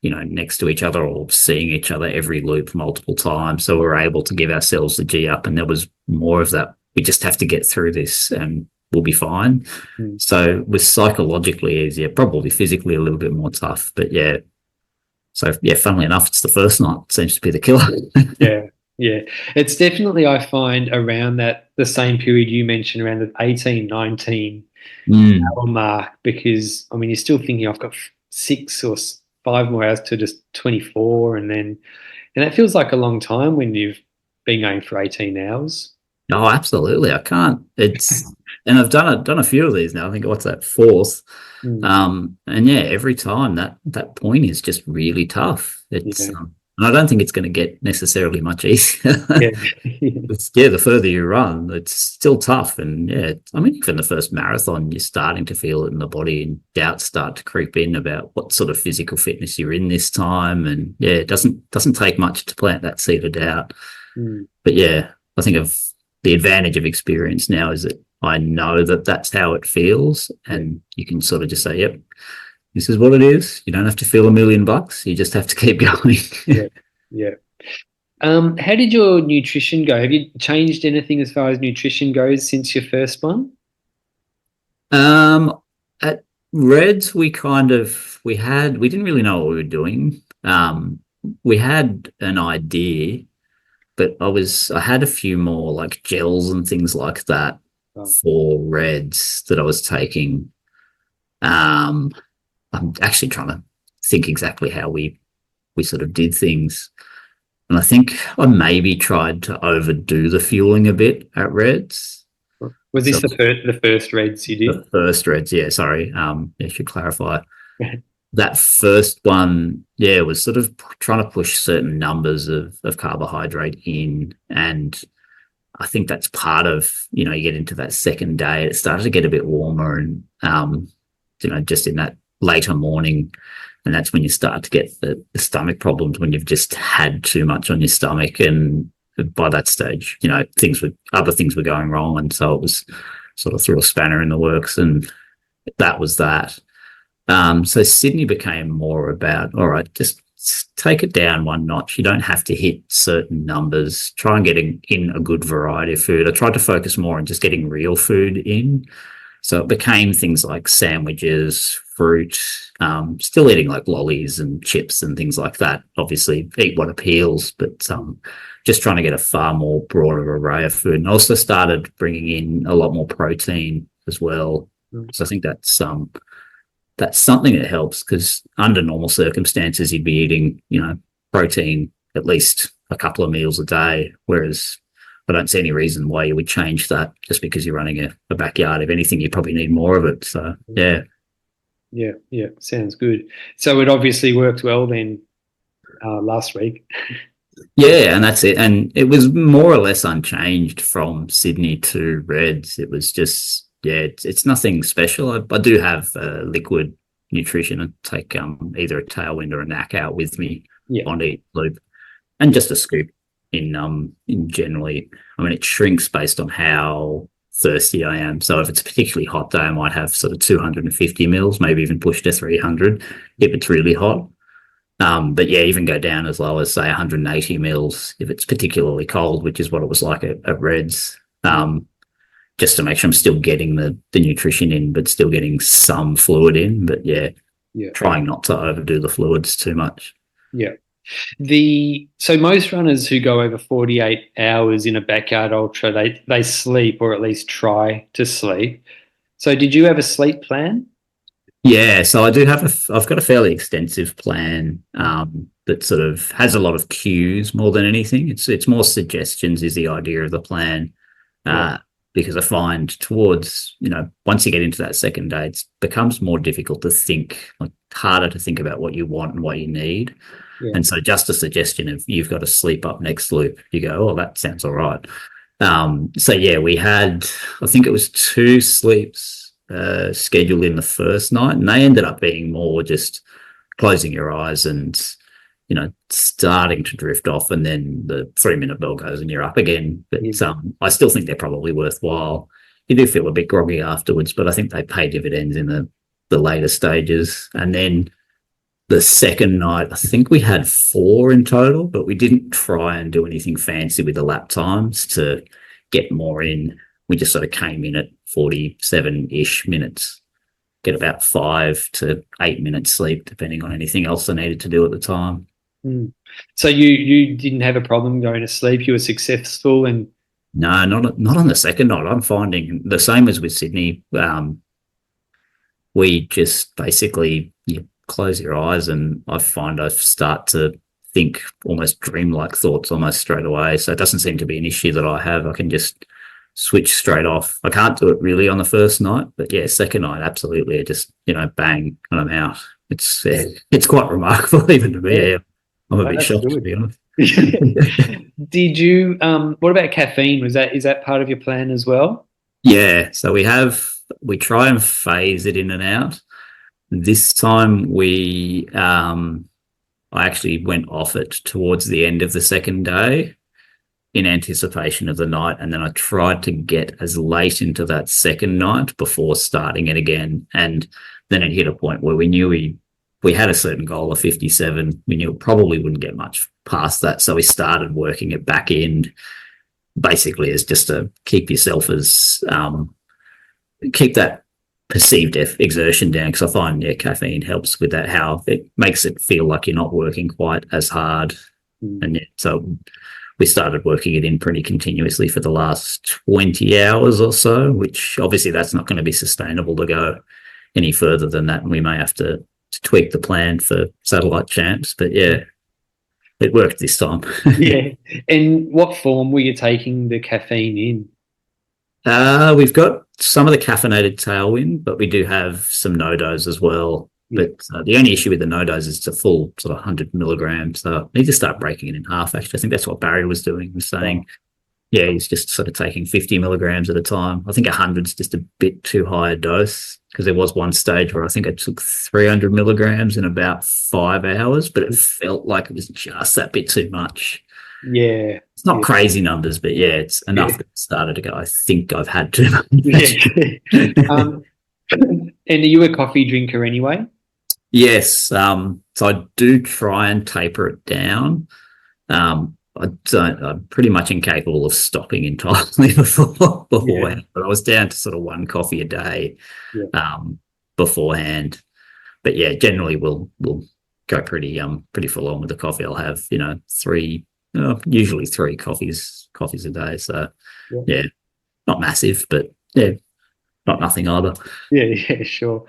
next to each other, or seeing each other every loop multiple times. So we were able to give ourselves the G up, and there was more of that. We just have to get through this and we'll be fine. So it was psychologically easier, probably physically a little bit more tough, but yeah. So yeah, funnily enough, it's the first night seems to be the killer. Yeah. It's definitely, I find, around the same period you mentioned, around the 18, 19, Mm. hour mark, because I mean you're still thinking I've got 5 more hours to just 24, and that feels like a long time when you've been going for 18 hours. Oh, absolutely. I can't. And I've done a few of these now. I think what's that, fourth? Mm, And yeah, every time that point is just really tough. yeah, And I don't think it's going to get necessarily much easier. yeah, The further you run, it's still tough. And yeah, I mean, even the first marathon, you're starting to feel it in the body, and doubts start to creep in about what sort of physical fitness you're in this time. And yeah, it doesn't take much to plant that seed of doubt. mm, But yeah, I think of the advantage of experience now is that I know that that's how it feels, yeah, and you can sort of just say, "Yep, this is what it is." You don't have to feel $1 million. You just have to keep going. yeah, yeah. How did your nutrition go? Have you changed anything as far as nutrition goes since your first one? At Reds, we didn't really know what we were doing. We had an idea, but I had a few more like gels and things like that Oh, for Reds that I was taking. Um, I'm actually trying to think exactly how we sort of did things. And I think I maybe tried to overdo the fueling a bit at Reds. was this So the first Reds you did? the first Reds, yeah, sorry. I should clarify. That first one, yeah, was sort of trying to push certain numbers of carbohydrate in. And I think that's part of, you get into that second day, it started to get a bit warmer, and, just in that later morning. And that's when you start to get the stomach problems, when you've just had too much on your stomach. And by that stage, other things were going wrong. And so it was sort of threw a spanner in the works. And that was that. So Sydney became more about, all right, just take it down one notch. You don't have to hit certain numbers. Try and get in a good variety of food. I tried to focus more on just getting real food in. So it became things like sandwiches, fruit, still eating like lollies and chips and things like that. Obviously, eat what appeals, but just trying to get a far more broader array of food. And also started bringing in a lot more protein as well. Mm, So I think that's something that helps, because under normal circumstances, you'd be eating, protein at least a couple of meals a day, whereas I don't see any reason why you would change that just because you're running a backyard. If anything, you probably need more of it. So, yeah. yeah, yeah, sounds good. So it obviously worked well then last week. Yeah, and that's it. And it was more or less unchanged from Sydney to Reds. It was just, yeah, it's nothing special. I do have liquid nutrition. I take either a tailwind or a knack out with me Yeah, on each loop, and just a scoop in generally. I mean, it shrinks based on how thirsty I am. So if it's a particularly hot day, I might have sort of 250 mils, maybe even push to 300 if it's really hot. But yeah, even go down as low as say 180 mils if it's particularly cold, which is what it was like at Reds. Just to make sure I'm still getting the nutrition in, but still getting some fluid in. But yeah, yeah, trying not to overdo the fluids too much. yeah. So most runners who go over 48 hours in a backyard ultra, they sleep, or at least try to sleep. So did you have a sleep plan? Yeah, so I do I've got a fairly extensive plan that sort of has a lot of cues more than anything. It's more suggestions is the idea of the plan, Yeah, because I find towards, once you get into that second day, it becomes more difficult to think, like harder to think about what you want and what you need. yeah, And so just a suggestion of you've got to sleep up next loop, you go, oh, that sounds all right. So yeah, we had, I think it was 2 sleeps scheduled in the first night, and they ended up being more just closing your eyes and starting to drift off, and then the 3-minute bell goes and you're up again. But yeah, I still think they're probably worthwhile. You do feel a bit groggy afterwards, but I think they pay dividends in the later stages. And then the second night, I think we had 4 in total, but we didn't try and do anything fancy with the lap times to get more in. We just sort of came in at 47-ish minutes, get about 5 to 8 minutes sleep, depending on anything else I needed to do at the time. Mm. So you didn't have a problem going to sleep. You were successful, and No, not on the second night. I'm finding the same as with Sydney. we just basically, you close your eyes, and I find I start to think almost dreamlike thoughts almost straight away. So it doesn't seem to be an issue that I have. I can just switch straight off. I can't do it really on the first night, but yeah, second night, absolutely. I just, bang, and I'm out. It's quite remarkable even to me. Yeah. I'm a bit shocked, to be honest. Did you, what about caffeine? Is that part of your plan as well? Yeah. So we try and phase it in and out. This time I actually went off it towards the end of the second day in anticipation of the night. And then I tried to get as late into that second night before starting it again. And then it hit a point where we knew we had a certain goal of 57. We knew it probably wouldn't get much past that. So we started working it back in basically as just to keep yourself as, keep that perceived exertion down, because I find caffeine helps with that, how it makes it feel like you're not working quite as hard. And so we started working it in pretty continuously for the last 20 hours or so, which obviously that's not going to be sustainable to go any further than that, and we may have to tweak the plan for satellite champs. But yeah, it worked this time. Yeah. And what form were you taking the caffeine in? We've got some of the caffeinated tailwind, but we do have some no-dos as well. Yeah. But the only issue with the no-dos is it's a full sort of 100 milligrams. So I need to start breaking it in half, actually. I think that's what Barry was doing. He was saying, he's just sort of taking 50 milligrams at a time. I think 100 is just a bit too high a dose, because there was one stage where I think I took 300 milligrams in about 5 hours, but it felt like it was just that bit too much. Yeah. It's not crazy numbers, but it's enough that it started to go, I think I've had too much. And are you a coffee drinker anyway? Yes. So I do try and taper it down. I'm pretty much incapable of stopping entirely beforehand. But I was down to sort of one coffee a day beforehand. But generally we'll go pretty full on with the coffee. I'll have, usually three coffees a day. So not massive, but not nothing either. Yeah, sure.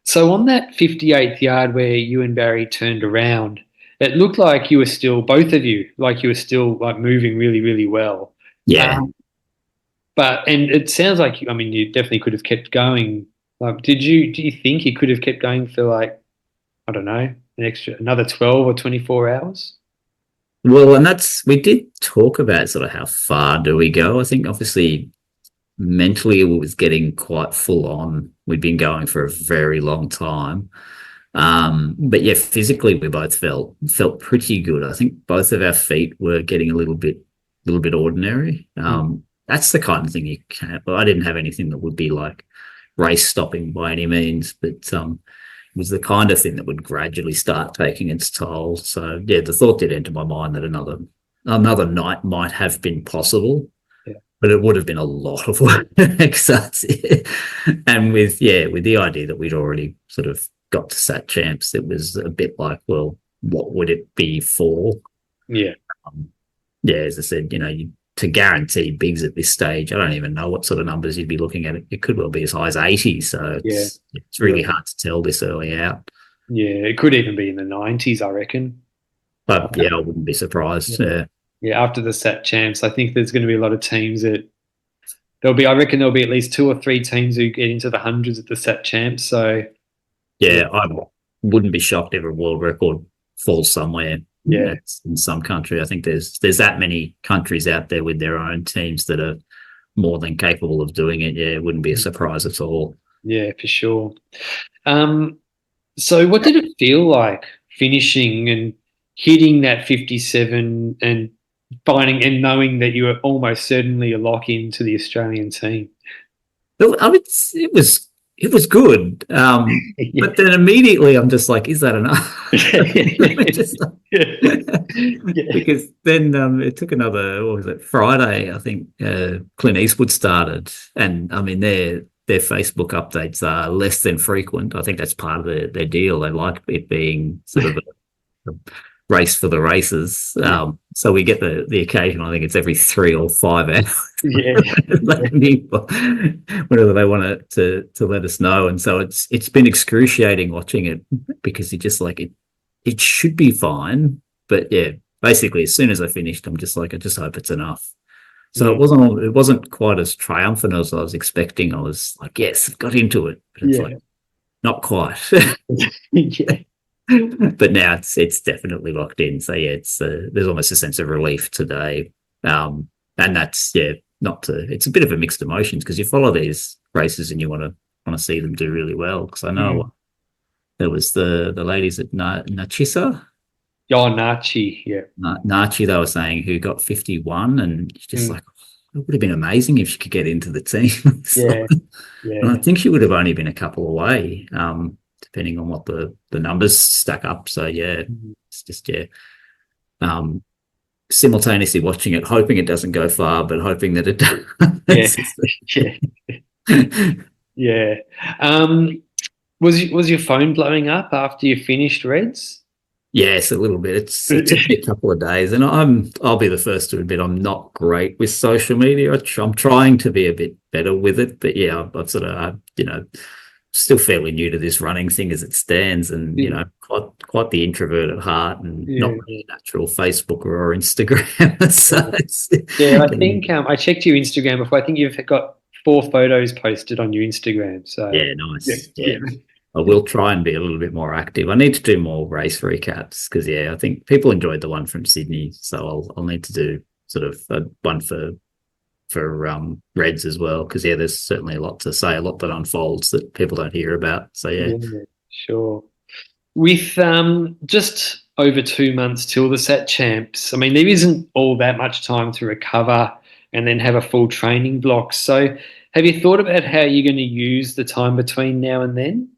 So on that 58th yard where you and Barry turned around, it looked like you were still, both of you, like you were still like moving really, really well. Yeah. And it sounds like, you definitely could have kept going. Like, do you think you could have kept going for like, I don't know, another 12 or 24 hours? Well, and we did talk about sort of how far do we go. I think obviously mentally it was getting quite full on. We'd been going for a very long time. But physically we both felt pretty good. I think both of our feet were getting a little bit ordinary. That's the kind of thing you can't, I didn't have anything that would be like race stopping by any means, but it was the kind of thing that would gradually start taking its toll. So the thought did enter my mind that another night might have been possible, but it would have been a lot of work. And with the idea that we'd already sort of got to Sat Champs, it was a bit like, well, what would it be for? Yeah. As I said, to guarantee bigs at this stage, I don't even know what sort of numbers you'd be looking at. It could well be as high as 80. So it's really hard to tell this early out. Yeah, it could even be in the 90s, I reckon. But I wouldn't be surprised. Yeah, after the Sat Champs, I think there's going to be a lot of teams that I reckon there'll be at least 2 or 3 teams who get into the hundreds at the Sat Champs. So I wouldn't be shocked if a world record falls somewhere. Yeah, in some country. I think there's that many countries out there with their own teams that are more than capable of doing it. Yeah, it wouldn't be a surprise at all. Yeah, for sure. So what did it feel like finishing and hitting that 57 and finding and knowing that you were almost certainly a lock into the Australian team? It was good. But then immediately I'm just like, is that enough? Because then it took another, what was it, Friday, I think Clint Eastwood started. And their Facebook updates are less than frequent. I think that's part of their deal. They like it being sort of a race for the races. So we get the occasion. I think it's every 3 or 5 hours. Yeah. Whenever they want to let us know, and so it's been excruciating watching it because you just like it should be fine, but yeah, basically as soon as I finished, I'm just like I just hope it's enough. So Yeah. it wasn't quite as triumphant as I was expecting. I was like, yes, I got into it, but it's Yeah. like not quite. Yeah. But now it's definitely locked in. So yeah, it's there's almost a sense of relief today, and that's yeah, not to. It's a bit of a mixed emotions because you follow these races and you want to see them do really well. Because I Mm. know there was the ladies at Nachisa, Oh, Nachi. Yeah. Nachi, they were saying who got 51, and it's just Mm. like it would have been amazing if she could get into the team. Yeah. And I Yeah. think she would have only been a couple away, depending on what the numbers stack up. So yeah, Mm. it's just yeah, um, simultaneously watching it, hoping it doesn't go far, but hoping that it Yeah. does. Yeah. Yeah. Was your phone blowing up after you finished Reds? Yes, a little bit. It took me a couple of days, and I'll be the first to admit I'm not great with social media. I'm trying to be a bit better with it, but yeah, I've sort of still fairly new to this running thing as it stands, and Yeah. quite the introvert at heart, and not Yeah. really a natural Facebooker or Instagram. So it's Yeah, I think I checked your Instagram before. I think you've got 4 photos posted on your Instagram. So yeah, yeah, nice. Yeah. yeah, I will try and be a little bit more active. I need to do more race recaps because yeah, I think people enjoyed the one from Sydney, so I'll need to do sort of one for Reds as well because yeah, there's certainly a lot to say, a lot that unfolds that people don't hear about. So yeah, yeah, sure. With just over 2 months till the Sat Champs, I mean, there isn't all that much time to recover and then have a full training block. So, have you thought about how you're going to use the time between now and then?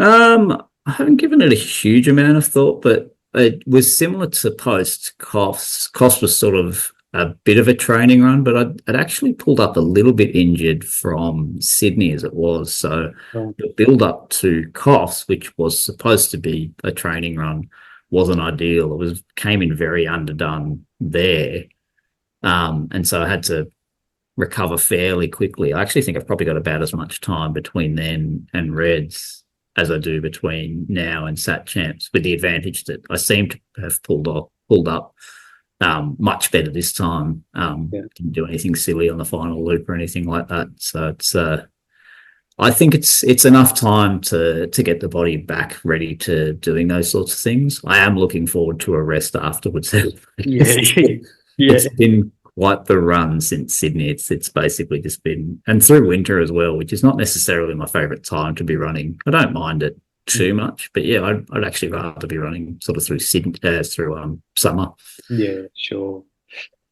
I haven't given it a huge amount of thought, but it was similar to post Coffs. Coffs was sort of a bit of a training run, but I'd actually pulled up a little bit injured from Sydney as it was. So Right. the build up to Coffs, which was supposed to be a training run, wasn't ideal. Came in very underdone there. And so I had to recover fairly quickly. I actually think I've probably got about as much time between then and Reds as I do between now and Sat Champs, with the advantage that I seem to have pulled up much better this time. Yeah. Didn't do anything silly on the final loop or anything like that. So it's I think it's enough time to get the body back ready to doing those sorts of things. I am looking forward to a rest afterwards. Yeah, yeah, It's been quite the run since Sydney. It's basically just been, and through winter as well, which is not necessarily my favourite time to be running. I don't mind it too much, but yeah, I'd actually rather be running sort of through Sydney, through summer. yeah, sure.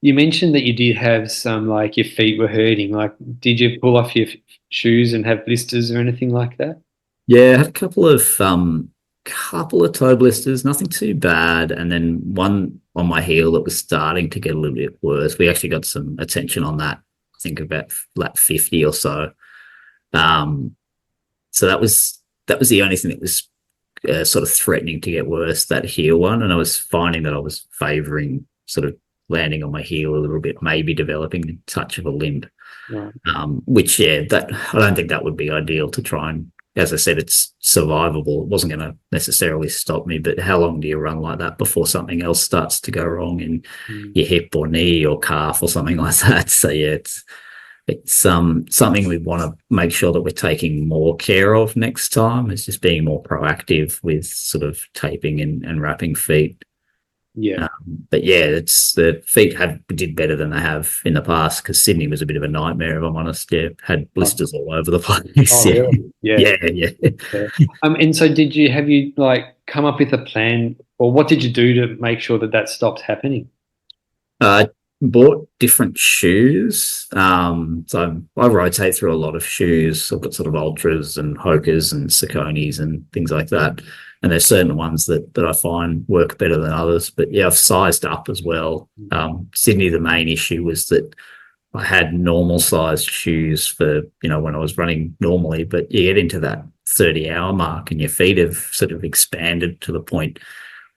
You mentioned that you did have some, like your feet were hurting. Like, did you pull off your shoes and have blisters or anything like that? Yeah, I had a couple of toe blisters, nothing too bad, and then one on my heel that was starting to get a little bit worse. We actually got some attention on that, I think about lap 50 or so. So that was the only thing that was sort of threatening to get worse, that heel one, and I was finding that I was favouring sort of landing on my heel a little bit, maybe developing a touch of a limp. Right. Which yeah, that I don't think that would be ideal to try and, as I said, it's survivable. It wasn't going to necessarily stop me, but how long do you run like that before something else starts to go wrong in Mm. your hip or knee or calf or something like that? So yeah, it's something we want to make sure that we're taking more care of next time. It's just being more proactive with sort of taping and wrapping feet. Yeah. But yeah, it's the feet did better than they have in the past because Sydney was a bit of a nightmare, if I'm honest. Yeah, had blisters all over the place. Oh, Yeah, really? Yeah. yeah. Yeah. And so have you like come up with a plan, or what did you do to make sure that that stopped happening? I bought different shoes. So I rotate through a lot of shoes. I've got sort of ultras and Hokers and Sauconys and things like that. And there's certain ones that I find work better than others. But yeah, I've sized up as well. Sydney, the main issue was that I had normal sized shoes for, when I was running normally, but you get into that 30-hour mark and your feet have sort of expanded to the point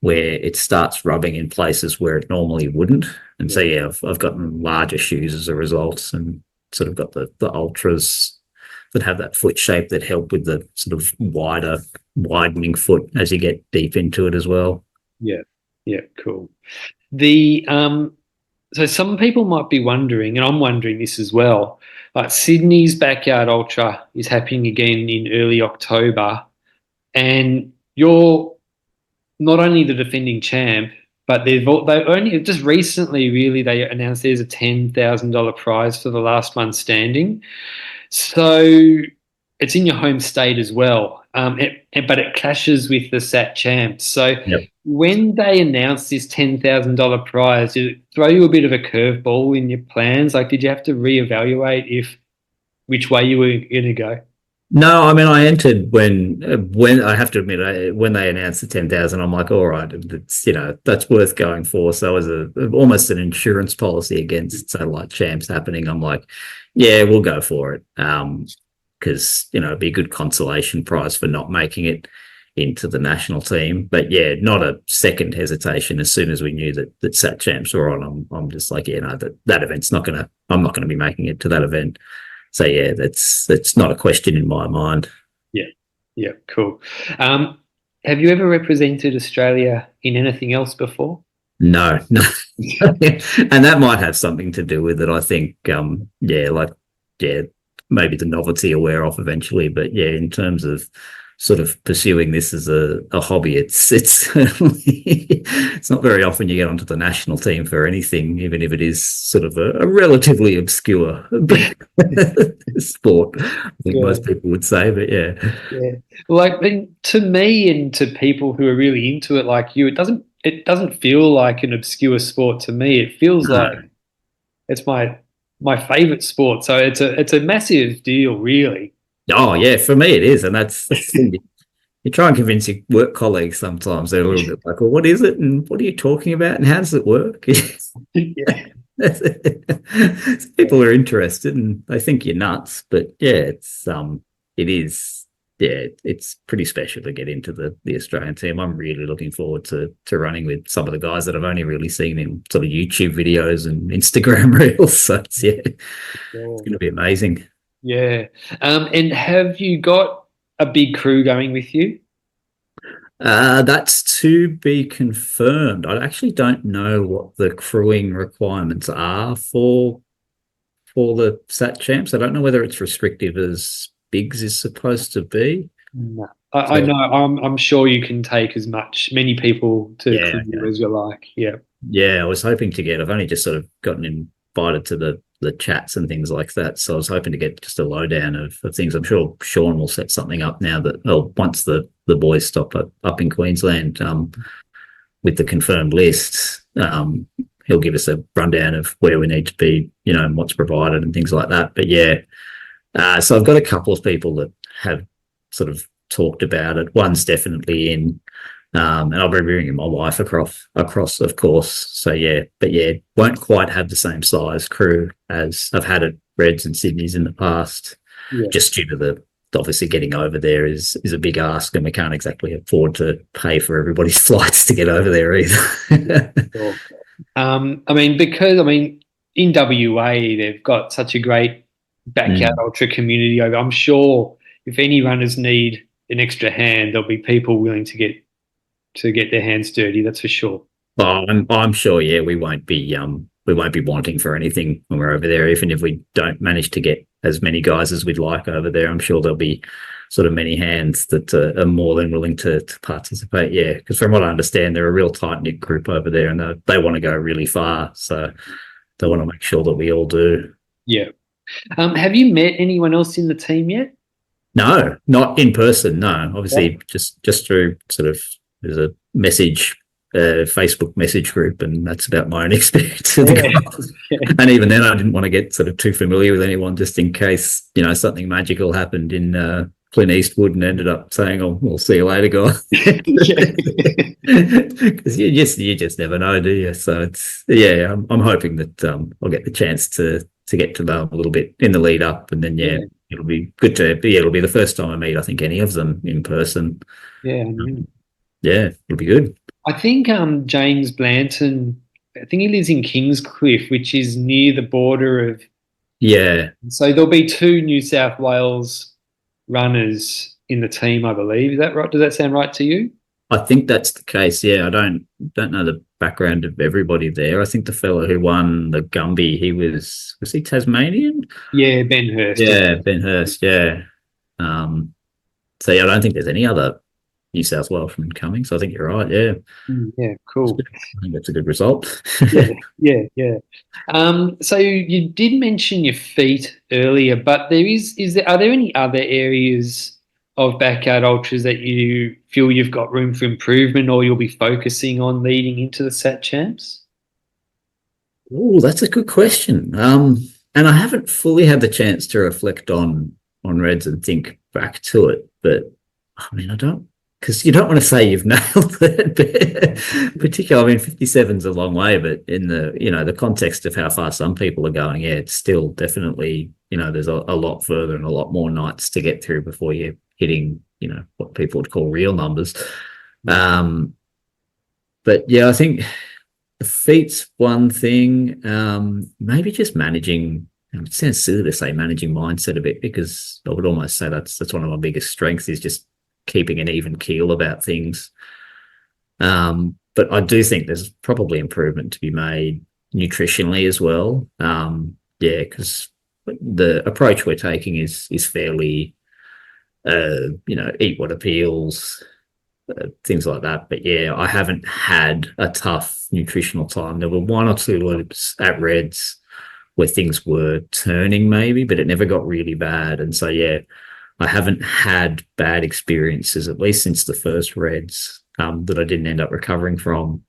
where it starts rubbing in places where it normally wouldn't. And so, yeah, I've gotten larger shoes as a result, and sort of got the ultras that have that foot shape that help with the sort of widening foot as you get deep into it as well. Yeah. Yeah. Cool. The So some people might be wondering, and I'm wondering this as well. Like Sydney's Backyard Ultra is happening again in early October, and you're not only the defending champ, but they only just recently really they announced there's a $10,000 prize for the last one standing. So it's in your home state as well, but it clashes with the SAT champs. So Yep. when they announced this $10,000 prize, did it throw you a bit of a curveball in your plans? Like, did you have to reevaluate which way you were going to go? No, I mean, I entered when I have to admit, when they announced the 10,000, I'm like, all right, it's, that's worth going for. So as almost an insurance policy against satellite champs happening, I'm like, yeah, we'll go for it. Because, it'd be a good consolation prize for not making it into the national team. But yeah, not a second hesitation. As soon as we knew that Sat champs were on, I'm just like, yeah, no, that event's I'm not gonna be making it to that event. So yeah, that's not a question in my mind. Yeah, yeah, cool. Have you ever represented Australia in anything else before? No. And that might have something to do with it. I think, maybe the novelty will wear off eventually. But yeah, in terms of sort of pursuing this as a hobby, it's it's not very often you get onto the national team for anything, even if it is sort of a relatively obscure sport, I think most people would say. But yeah. Like, to me and to people who are really into it, like you, it doesn't feel like an obscure sport to me. It feels like it's my favorite sport. So it's a massive deal, really. Oh yeah, for me it is, and that's you try and convince your work colleagues sometimes. They're a little bit like, well, what is it, and what are you talking about, and how does it work? Yeah. People are interested and they think you're nuts, but yeah, it is, yeah, it's pretty special to get into the Australian team. I'm really looking forward to running with some of the guys that I've only really seen in sort of YouTube videos and Instagram reels. So it's going to be amazing. Yeah. And have you got a big crew going with you? That's to be confirmed. I actually don't know what the crewing requirements are for the SAT champs. I don't know whether it's restrictive as Biggs is supposed to be. No. I know. I'm sure you can take many people to crew as you like. Yeah. Yeah, I was hoping to get. I've only just sort of gotten invited to the chats and things like that. So I was hoping to get just a lowdown of things. I'm sure Sean will set something up now once the boys stop up in Queensland with the confirmed list. He'll give us a rundown of where we need to be, and what's provided and things like that. But yeah, so I've got a couple of people that have sort of talked about it. One's definitely in. And I'll be bringing my wife across, of course. So yeah, but yeah, won't quite have the same size crew as I've had at Reds and Sydney's in the past. Yeah. Just due to the obviously getting over there is a big ask, and we can't exactly afford to pay for everybody's flights to get over there either. Sure. Because in WA they've got such a great backyard ultra community over. I'm sure if any runners need an extra hand, there'll be people willing to get their hands dirty. That's for sure. Oh, I'm sure. Yeah, we won't be wanting for anything when we're over there. Even if we don't manage to get as many guys as we'd like over there, I'm sure there'll be sort of many hands that are more than willing to participate. Yeah, because from what I understand, they're a real tight knit group over there, and they want to go really far. So they want to make sure that we all do. Yeah. Have you met anyone else in the team yet? No, not in person. No, obviously just through sort of. There's a Facebook message group, and that's about my own experience of the guys. Yeah. And even then, I didn't want to get sort of too familiar with anyone, just in case something magical happened in Clint Eastwood and ended up saying, "Oh, we'll see you later, guys." Because you just never know, do you? So I'm hoping that I'll get the chance to get to know them a little bit in the lead up, and then it'll be good to. Yeah, it'll be the first time I meet, I think, any of them in person. Yeah. Yeah, it'll be good. I think James Blanton, I think he lives in Kingscliff, which is near the border of. Yeah, So there'll be two New South Wales runners in the team, I believe. Is that right? Does that sound right to you? I think that's the case. Yeah, I don't know the background of everybody there. I think the fellow who won the Gumby, he was he Tasmanian? Yeah, Ben Hurst. Yeah, Ben Hurst. Yeah. Um, so yeah, I don't think there's any other New South Welshman coming. So I think you're right. Yeah, Yeah, cool. I think that's a good result. Yeah, yeah, yeah. So you did mention your feet earlier, but are there any other areas of backyard ultras that you feel you've got room for improvement or you'll be focusing on leading into the Sat Champs? Oh, that's a good question. And I haven't fully had the chance to reflect on Reds and think back to it, but I mean, I don't because you don't want to say you've nailed it, but particularly, I mean, 57's a long way, but in the context of how far some people are going, yeah, it's still definitely, there's a lot further and a lot more nights to get through before you're hitting, what people would call real numbers. But yeah, I think the feet's one thing. Maybe just managing. It sounds silly to say managing mindset a bit because I would almost say that's one of my biggest strengths is just keeping an even keel about things. But I do think there's probably improvement to be made nutritionally as well. Yeah, because the approach we're taking is fairly, eat what appeals, things like that. But yeah, I haven't had a tough nutritional time. There were one or two loops at Reds where things were turning maybe, but it never got really bad. And so, yeah, I haven't had bad experiences, at least since the first Reds, that I didn't end up recovering from,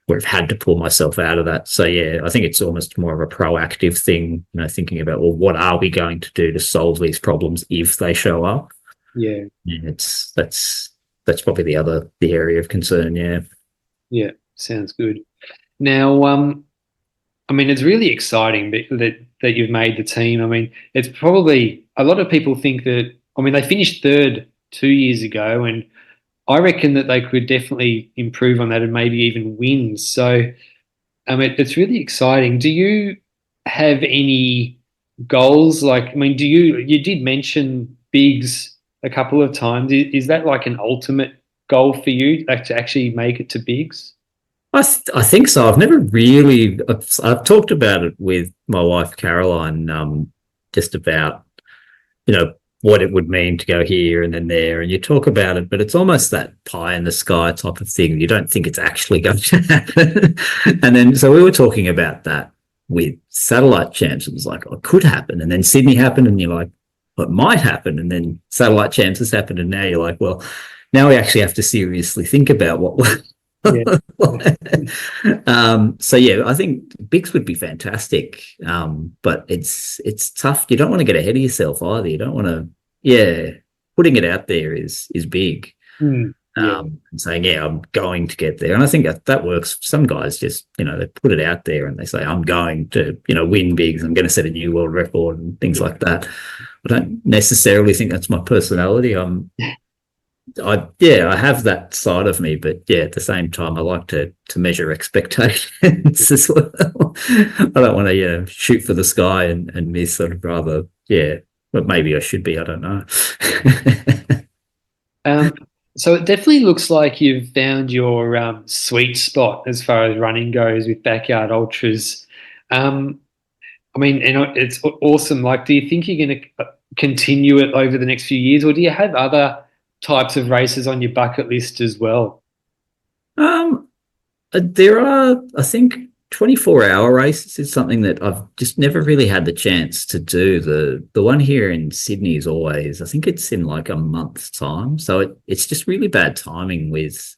where I've had to pull myself out of that. So, yeah, I think it's almost more of a proactive thing, thinking about, well, what are we going to do to solve these problems if they show up? Yeah. And that's probably the area of concern. Yeah. Yeah, sounds good. Now, I mean, it's really exciting that you've made the team. I mean, it's probably a lot of people think that. I mean, they finished third 2 years ago, and I reckon that they could definitely improve on that and maybe even win. So, it's really exciting. Do you have any goals? Like, I mean, you did mention bigs a couple of times. Is that like an ultimate goal for you, like to actually make it to bigs? I think so. I've never really. I've talked about it with my wife Caroline, just about what it would mean to go here and then there, and you talk about it, but it's almost that pie in the sky type of thing. You don't think it's actually going to happen, and then so we were talking about that with satellite champs. It was like, oh, it could happen, and then Sydney happened, and you're like, well, it might happen, and then satellite champs has happened, and now you're like, well, now we actually have to seriously think about what. Yeah. So yeah, I think bigs would be fantastic, but it's tough. You don't want to get ahead of yourself either. You don't want to. Yeah, putting it out there is big. Yeah. And saying, yeah, I'm going to get there, and I think that works. Some guys just they put it out there and they say, I'm going to win bigs. I'm going to set a new world record and things like that. I don't necessarily think that's my personality. I have that side of me, but yeah, at the same time, I like to measure expectations as well. I don't want to shoot for the sky and miss. I'd rather but maybe I should be. I don't know. So it definitely looks like you've found your sweet spot as far as running goes with backyard ultras. I mean, it's awesome. Like, do you think you're going to continue it over the next few years, or do you have other types of races on your bucket list as well? There are, I think, 24-hour races is something that I've just never really had the chance to do. The one here in Sydney is always, I think it's in like a month's time, so it's just really bad timing with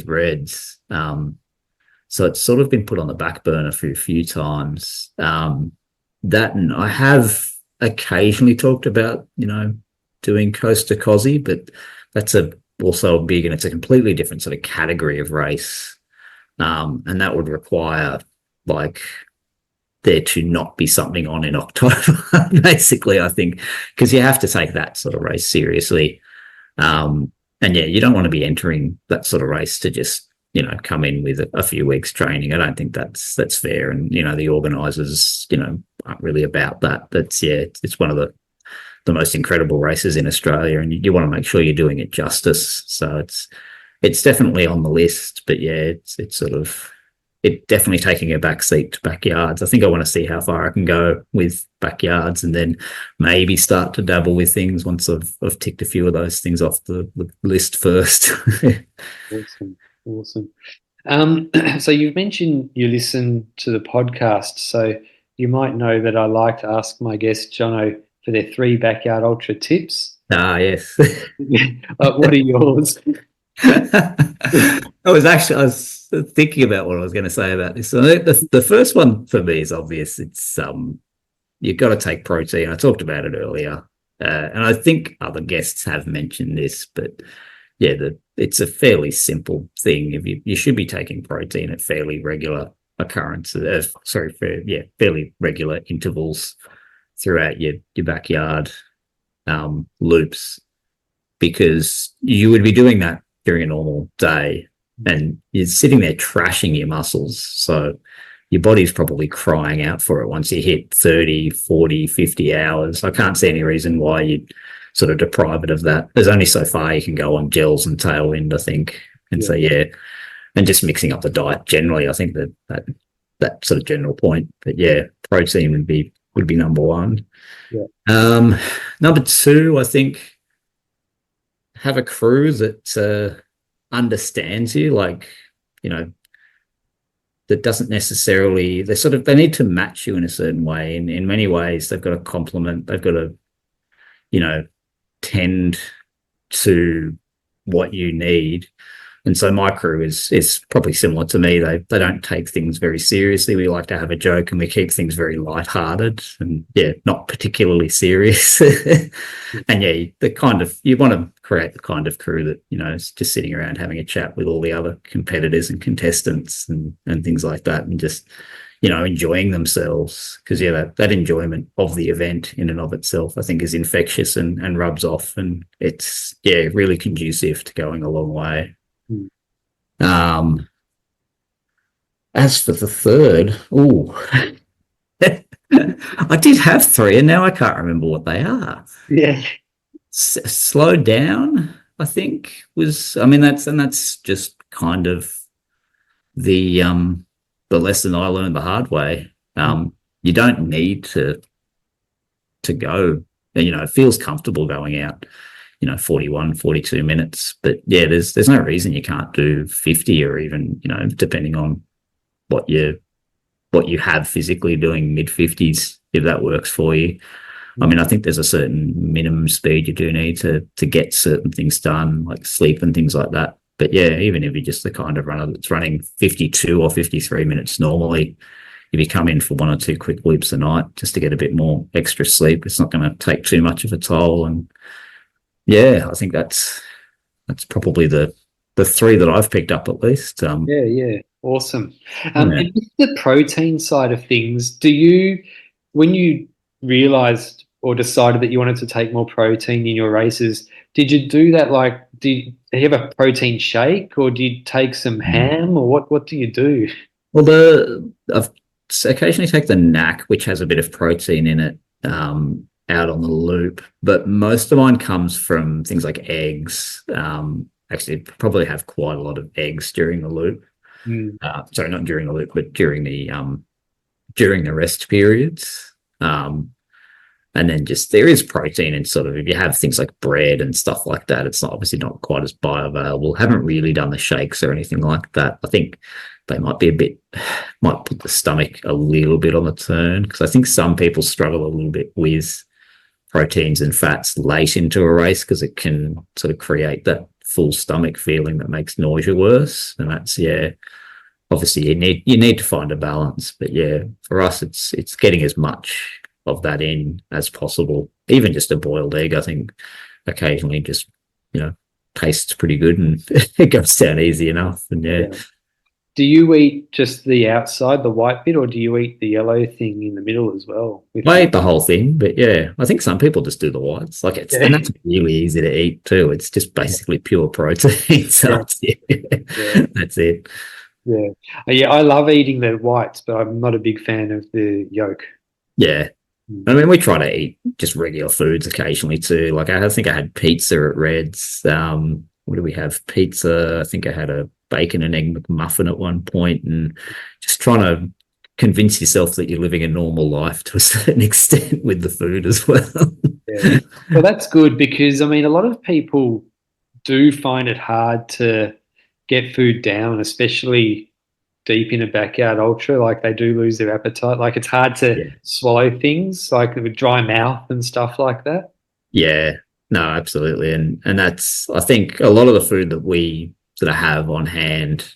Reds. So it's sort of been put on the back burner for a few times. That, and I have occasionally talked about doing Coast to Cozzy, but that's also big, and it's a completely different sort of category of race. And that would require like there to not be something on in October, basically, I think, because you have to take that sort of race seriously. And yeah, you don't want to be entering that sort of race to just come in with a few weeks training. I don't think that's fair. And, the organisers, aren't really about that. It's one of the most incredible races in Australia, and you want to make sure you're doing it justice. So it's definitely on the list, but it's definitely taking a back seat to backyards. I think I want to see how far I can go with backyards, and then maybe start to dabble with things once I've ticked a few of those things off the list first. Awesome. So you've mentioned you listen to the podcast, so you might know that I like to ask my guests, Jono, for their 3 backyard ultra tips. Yes. What are yours? I was thinking about what I was going to say about this. So the first one for me is obvious. It's you've got to take protein. I talked about it earlier, and I think other guests have mentioned this, but it's a fairly simple thing. If you should be taking protein at fairly regular fairly regular intervals throughout your backyard loops, because you would be doing that during a normal day, and you're sitting there trashing your muscles. So your body's probably crying out for it once you hit 30, 40, 50 hours. I can't see any reason why you'd sort of deprive it of that. There's only so far you can go on gels and tailwind, I think. And and just mixing up the diet generally, I think that sort of general point. But protein would be number one. Number two, I think, have a crew that understands you, that doesn't necessarily, they need to match you in a certain way. In many ways, they've got to complement, they've got to, tend to what you need. And so my crew is probably similar to me. They don't take things very seriously. We like to have a joke, and we keep things very lighthearted and not particularly serious. And you want to create the kind of crew that, is just sitting around having a chat with all the other competitors and contestants and things like that, and just, enjoying themselves, because that enjoyment of the event in and of itself, I think, is infectious and rubs off, and it's really conducive to going a long way. As for the third, I did have 3, and now I can't remember what they are. Slow down, I think, that's just kind of the lesson I learned the hard way. You don't need to go, it feels comfortable going out 41, 42 minutes. But there's no reason you can't do 50, or even, depending on what you have physically, doing mid-50s, if that works for you. I think there's a certain minimum speed you do need to get certain things done, like sleep and things like that. But even if you're just the kind of runner that's running 52 or 53 minutes normally, if you come in for 1 or 2 quick loops a night just to get a bit more extra sleep, it's not going to take too much of a toll. And I think that's probably the 3 that I've picked up, at least. Awesome. And with the protein side of things, when you realized or decided that you wanted to take more protein in your races, did you do that? Do you have a protein shake, or do you take some ham, or what do you do? Well, I've occasionally take the NAC, which has a bit of protein in it, out on the loop, but most of mine comes from things like eggs. Actually, probably have quite a lot of eggs during the loop. Sorry, not during the loop, but during the rest periods. And then just there is protein in sort of, if you have things like bread and stuff like that, it's obviously not quite as bioavailable. Haven't really done the shakes or anything like that. I think they might put the stomach a little bit on the turn, because I think some people struggle a little bit with proteins and fats late into a race, because it can sort of create that full stomach feeling that makes nausea worse. And that's, obviously you need to find a balance. But for us, it's getting as much of that in as possible. Even just a boiled egg, I think, occasionally just tastes pretty good, and it goes down easy enough. And Do you eat just the outside, the white bit, or do you eat the yellow thing in the middle as well with I your? ate the whole thing, but yeah, I think some people just do the whites. Like it's, Yeah, and that's really easy to eat too. It's just basically pure protein. So yeah, that's it. yeah, That's it. yeah. Yeah, I love eating the whites, but I'm not a big fan of the yolk. Yeah. Mm. I mean, we try to eat just regular foods occasionally too. Like I think I had pizza at Red's. What do we have? Pizza. I think I had a bacon and egg McMuffin at one point, and just trying to convince yourself that you're living a normal life to a certain extent with the food as well. Yeah. Well, that's good because I mean, a lot of people do find it hard to get food down, especially deep in a backyard ultra. Like they do lose their appetite. Like it's hard to Yeah. swallow things, like with dry mouth and stuff like that. Yeah, no, absolutely. And that's I think a lot of the food that we sort of have on hand,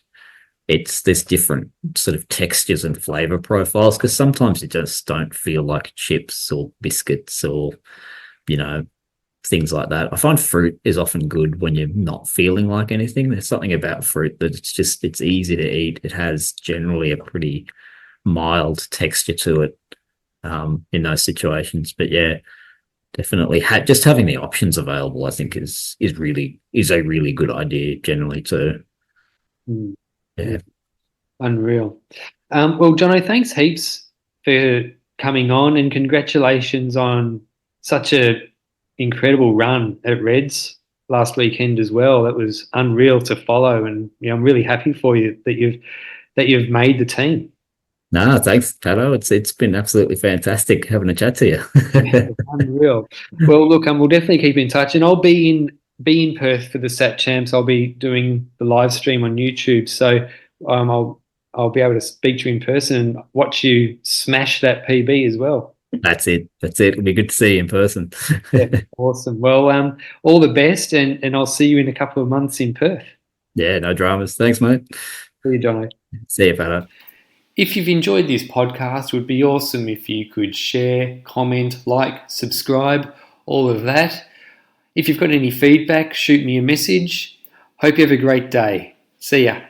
it's there's different sort of textures and flavor profiles because sometimes you just don't feel like chips or biscuits or, you know, things like that. I find fruit is often good when you're not feeling like anything. There's something about fruit that it's easy to eat. It has generally a pretty mild texture to it in those situations. But yeah, definitely just having the options available, I think, is a really good idea generally too. Mm. Yeah, Yeah. unreal. Well, Jono, thanks heaps for coming on, and congratulations on such a incredible run at Reds last weekend as well. That was unreal to follow, and I'm really happy for you that you've made the team. No, thanks, Pato. It's been absolutely fantastic having a chat to Yeah, you. unreal. Well, look, we'll definitely keep in touch, and I'll be in Perth for the Sat Champs. I'll be doing the live stream on YouTube, so I'll be able to speak to you in person and watch you smash that PB as well. That's it. That's it. It'll be good to see you in person. Yeah, awesome. Well, all the best, and I'll see you in a couple of months in Perth. Yeah, no dramas. Thanks, mate. See you, Jono. See you, Pato. If you've enjoyed this podcast, it would be awesome if you could share, comment, like, subscribe, all of that. If you've got any feedback, shoot me a message. Hope you have a great day. See ya.